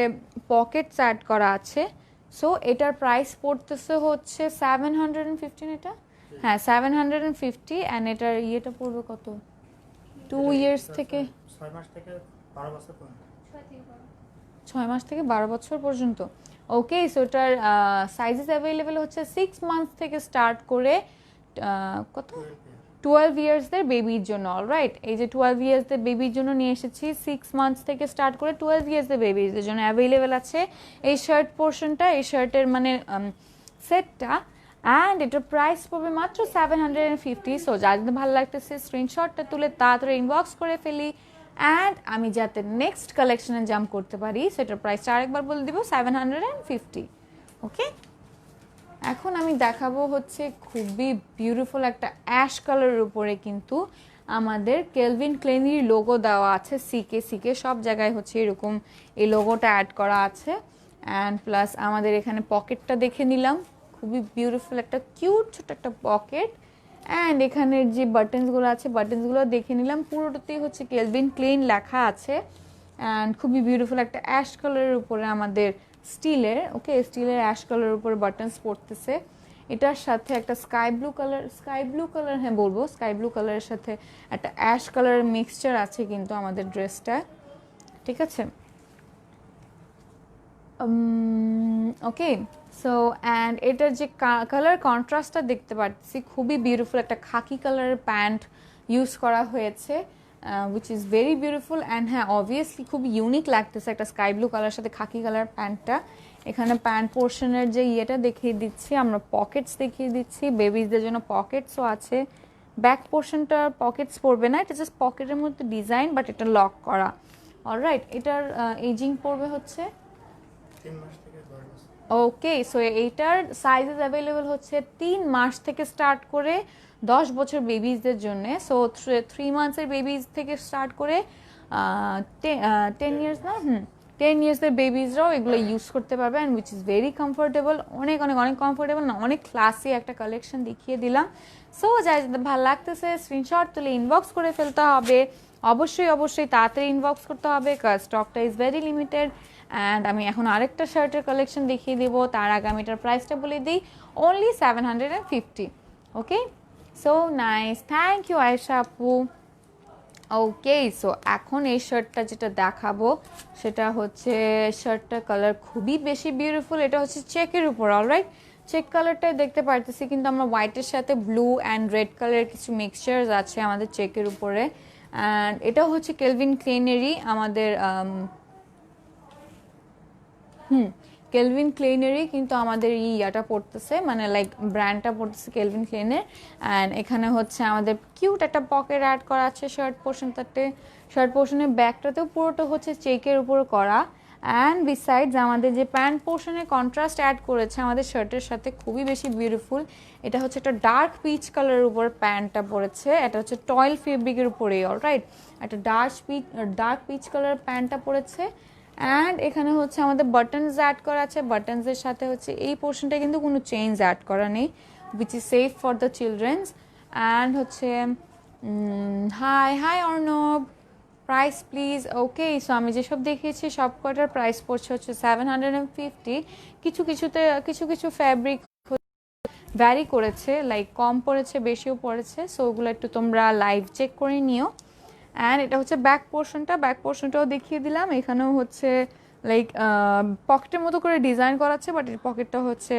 পকেটস অ্যাড করা আছে। সো এটার প্রাইস পড়তেছে হচ্ছে 715। এটা হ্যাঁ 750, অ্যান্ড এটার ইয়েটা পড়বে কত? 2 ইয়ার্স থেকে 6 মাস থেকে 12 বছর পর্যন্ত। 6 মাস থেকে 12 বছর পর্যন্ত। ওকে, সো এটার সাইজেস অ্যাভেলেবেল হচ্ছে 6 মান্থস থেকে স্টার্ট করে কত 12 ইয়ার্সদের বেবির জন্য। অলরাইট, এই যে 12 ইয়ার্সদের বেবির জন্য নিয়ে এসেছি, 6 মান্থস থেকে স্টার্ট করে 12 ইয়ার্সদের বেবিদের জন্য অ্যাভেলেবেল আছে এই শার্ট পোর্শনটা, এই শার্টের মানে সেটটা। অ্যান্ড এটার প্রাইস পড়বে মাত্র 750। সো যাদের ভালো লাগতেছে স্ক্রিনশটটা তুলে তাড়াতাড়ি ইনবক্স করে ফেলি, অ্যান্ড আমি যাতে নেক্সট কালেকশনে জাম্প করতে পারি সেটার প্রাইসটা আরেকবার বলে দিব, 750। ওকে, এখন আমি দেখাবো হচ্ছে খুবই বিউটিফুল একটা অ্যাশ কালারের উপরে কিন্তু আমাদের কেলভিন ক্লেনির লোগো দেওয়া আছে। সিকে সিকে সব জায়গায় হচ্ছে এরকম এই লোগোটা অ্যাড করা আছে। অ্যান্ড প্লাস আমাদের এখানে পকেটটা দেখে নিলাম, খুবই বিউটিফুল একটা কিউট ছোট একটা পকেট। অ্যান্ড এখানের যে বাটনসগুলো আছে, বাটনসগুলো দেখে নিলাম, পুরোটাতেই হচ্ছে কেলভিন ক্লেন লেখা আছে। অ্যান্ড খুবই বিউটিফুল একটা অ্যাশ কালারের উপরে আমাদের স্টিলের, ওকে স্টিলের অ্যাশ কালারের উপরে বাটনস পড়তেছে। এটার সাথে একটা স্কাই ব্লু কালার হ্যাঁ বলবো, স্কাই ব্লু কালারের সাথে একটা অ্যাশ কালারের মিক্সচার আছে কিন্তু আমাদের ড্রেসটা, ঠিক আছে। ওকে, সো অ্যান্ড এটার যে কালার কন্ট্রাস্টটা দেখতে পাচ্ছি, খুবই বিউটিফুল একটা খাকি কালারের প্যান্ট ইউজ করা হয়েছে, which is very beautiful. And হ্যাঁ অবভিয়াসলি খুব ইউনিক লাগতেছে একটা স্কাই ব্লু কালারের সাথে খাকি কালার প্যান্টটা। এখানে প্যান্ট পোর্শনের যে ইয়েটা দেখিয়ে দিচ্ছি আমরা, পকেটস দেখিয়ে দিচ্ছি, বেবিজদের জন্য পকেটসও আছে। ব্যাক পোর্শনটা পকেটস পড়বে না, এটা জাস্ট পকেটের মধ্যে ডিজাইন, বাট এটা লক করা। অলরাইট, এটার এজিং পড়বে হচ্ছে 3 মাস থেকে 10 বছর। ওকে, সো এইটার সাইজেস অ্যাভেলেবেল হচ্ছে 3 মাস থেকে স্টার্ট করে 10 বছর বেবিজদের জন্য। সো 3 মান্থসের বেবিজ থেকে স্টার্ট করে 10 ইয়ার্স না 10 ইয়ার্সের বেবিজরাও এগুলো ইউজ করতে পারবে and which is very comfortable, অনেক অনেক অনেক কমফোর্টেবল না, অনেক ক্লাসি একটা কালেকশন দেখিয়ে দিলাম। সো যাই যাদের ভালো লাগতেছে স্ক্রিনশট তুলে ইনবক্স করে ফেলতে হবে, অবশ্যই অবশ্যই তাড়াতাড়ি ইনবক্স করতে হবে, কারণ স্টকটা ইজ ভেরি লিমিটেড। অ্যান্ড আমি এখন আরেকটা শার্টের কালেকশন দেখিয়ে দিব, তার আগে আমি এটার প্রাইসটা বলে দিই, only 750। Okay, so nice, thank you Ayesha আপু। ওকে, সো এখন এই শার্টটা যেটা দেখাবো সেটা হচ্ছে, শার্টটার কালার খুবই বেশি বিউটিফুল, এটা হচ্ছে চেকের উপর। অলরাইট, চেক কালারটাই দেখতে পারতেছি, কিন্তু আমরা হোয়াইটের সাথে ব্লু অ্যান্ড রেড কালারের কিছু মিক্সচার্স আছে আমাদের চেকের উপরে। অ্যান্ড এটা হচ্ছে কেলভিন ক্লেনেরই আমাদের কেলভিন ক্লেনেরই কিন্তু আমাদের ইয়াটা পড়তেছে, মানে লাইক ব্র্যান্ডটা পড়তেছে কেলভিন ক্লেনের। অ্যান্ড এখানে হচ্ছে আমাদের কিউট একটা পকেট অ্যাড করা আছে শার্ট পোর্শনটাতে, শার্ট পোর্শনের ব্যাকটাতেও পুরোটা হচ্ছে চেকের উপর করা। অ্যান্ড বিসাইডস আমাদের যে প্যান্ট পোর্শনের কন্ট্রাস্ট অ্যাড করেছে আমাদের শার্টের সাথে, খুবই বেশি বিউটিফুল। এটা হচ্ছে একটা ডার্ক পিচ কালারের উপর প্যান্টটা পড়েছে, এটা হচ্ছে টয়েল ফেব্রিকের উপরে। অলরাইট, একটা ডার্ক পিচ কালারের প্যান্টটা পড়েছে। অ্যান্ড এখানে হচ্ছে আমাদের বাটনস অ্যাড করা আছে, বাটনসের সাথে হচ্ছে এই পোর্শনটা কিন্তু কোনো চেঞ্জ অ্যাড করা নেই, which is safe for the childrens. And হচ্ছে hi Arnab, price please. Okay, so আমি যেসব দেখিয়েছি সব কটার প্রাইস পড়ছে হচ্ছে 750। কিছু কিছু ফ্যাব্রিক ভ্যারি করেছে, লাইক কম পড়েছে বেশিও পড়েছে, সো ওগুলো একটু তোমরা লাইভ চেক করে নিও। অ্যান্ড এটা হচ্ছে ব্যাক পোর্শনটাও দেখিয়ে দিলাম। এখানেও হচ্ছে লাইক পকেটের মতো করে ডিজাইন করা আছে, বাট এই পকেটটা হচ্ছে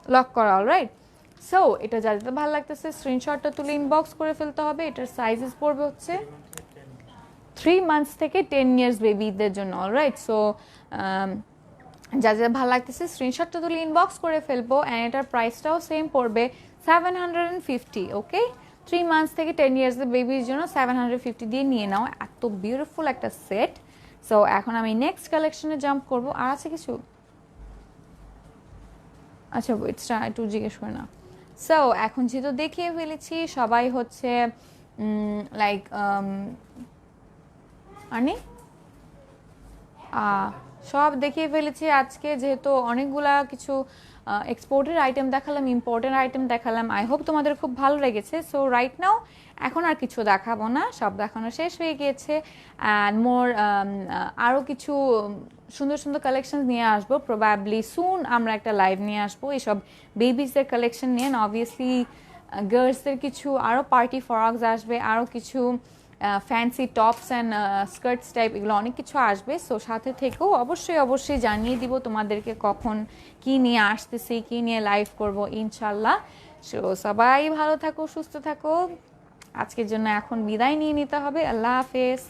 লক করা। অলরাইট, সো এটা যাতে ভালো লাগতেছে স্ক্রিনশটটা তুলে ইনবক্স করে ফেলতে হবে। এটার সাইজেস পড়বে হচ্ছে 3 মান্থস থেকে 10 ইয়ার্স বেবিদের জন্য। অলরাইট, সো যাদের ভালো লাগতেছে স্ক্রিনশটটা তুলে ইনবক্স করে ফেলবো। অ্যান্ড এটার প্রাইসটাও সেম পড়বে 750। ওকে, 3 মান্থস থেকে 10 ইয়ার্সের বেবির জন্য 750 দিয়ে নিয়ে নাও, এত বিউটিফুল একটা সেট। সো এখন আমি নেক্সট কালেকশনে জাম্প করবো। আর আছে কিছু? আচ্ছা, ওয়েটসটা একটু জিজ্ঞেস করে না। সো এখন যেহেতু দেখিয়ে ফেলেছি, সবাই হচ্ছে লাইক আনি সব দেখিয়ে ফেলেছি আজকে, যেহেতু অনেকগুলা কিছু এক্সপোর্টের আইটেম দেখালাম, ইম্পোর্টের আইটেম দেখালাম। আই হোপ তোমাদের খুব ভালো লেগেছে। সো রাইট নাও এখন আর কিছু দেখাবো না, সব দেখানো শেষ হয়ে গিয়েছে। অ্যান্ড মোর আরও কিছু সুন্দর সুন্দর কালেকশন নিয়ে আসবো, প্রবাবলি সুন আমরা একটা লাইভ নিয়ে আসবো এইসব বেবিসদের কালেকশন নিয়ে। অবভিয়াসলি গার্লসদের কিছু আরও পার্টি ফ্রকস আসবে, আরও কিছু fancy tops and skirts type, এগুলো অনেক কিছু আসবে। সো সাথে থেকেও অবশ্যই জানিয়ে দিব তোমাদেরকে কখন কি নিয়ে আসতেছি, কি নিয়ে লাইভ করব ইনশাল্লাহ। সো সবাই ভালো থাকো, সুস্থ থাকো। আজকের জন্য এখন বিদায় নিয়ে নিতে হবে। আল্লাহ হাফেজ।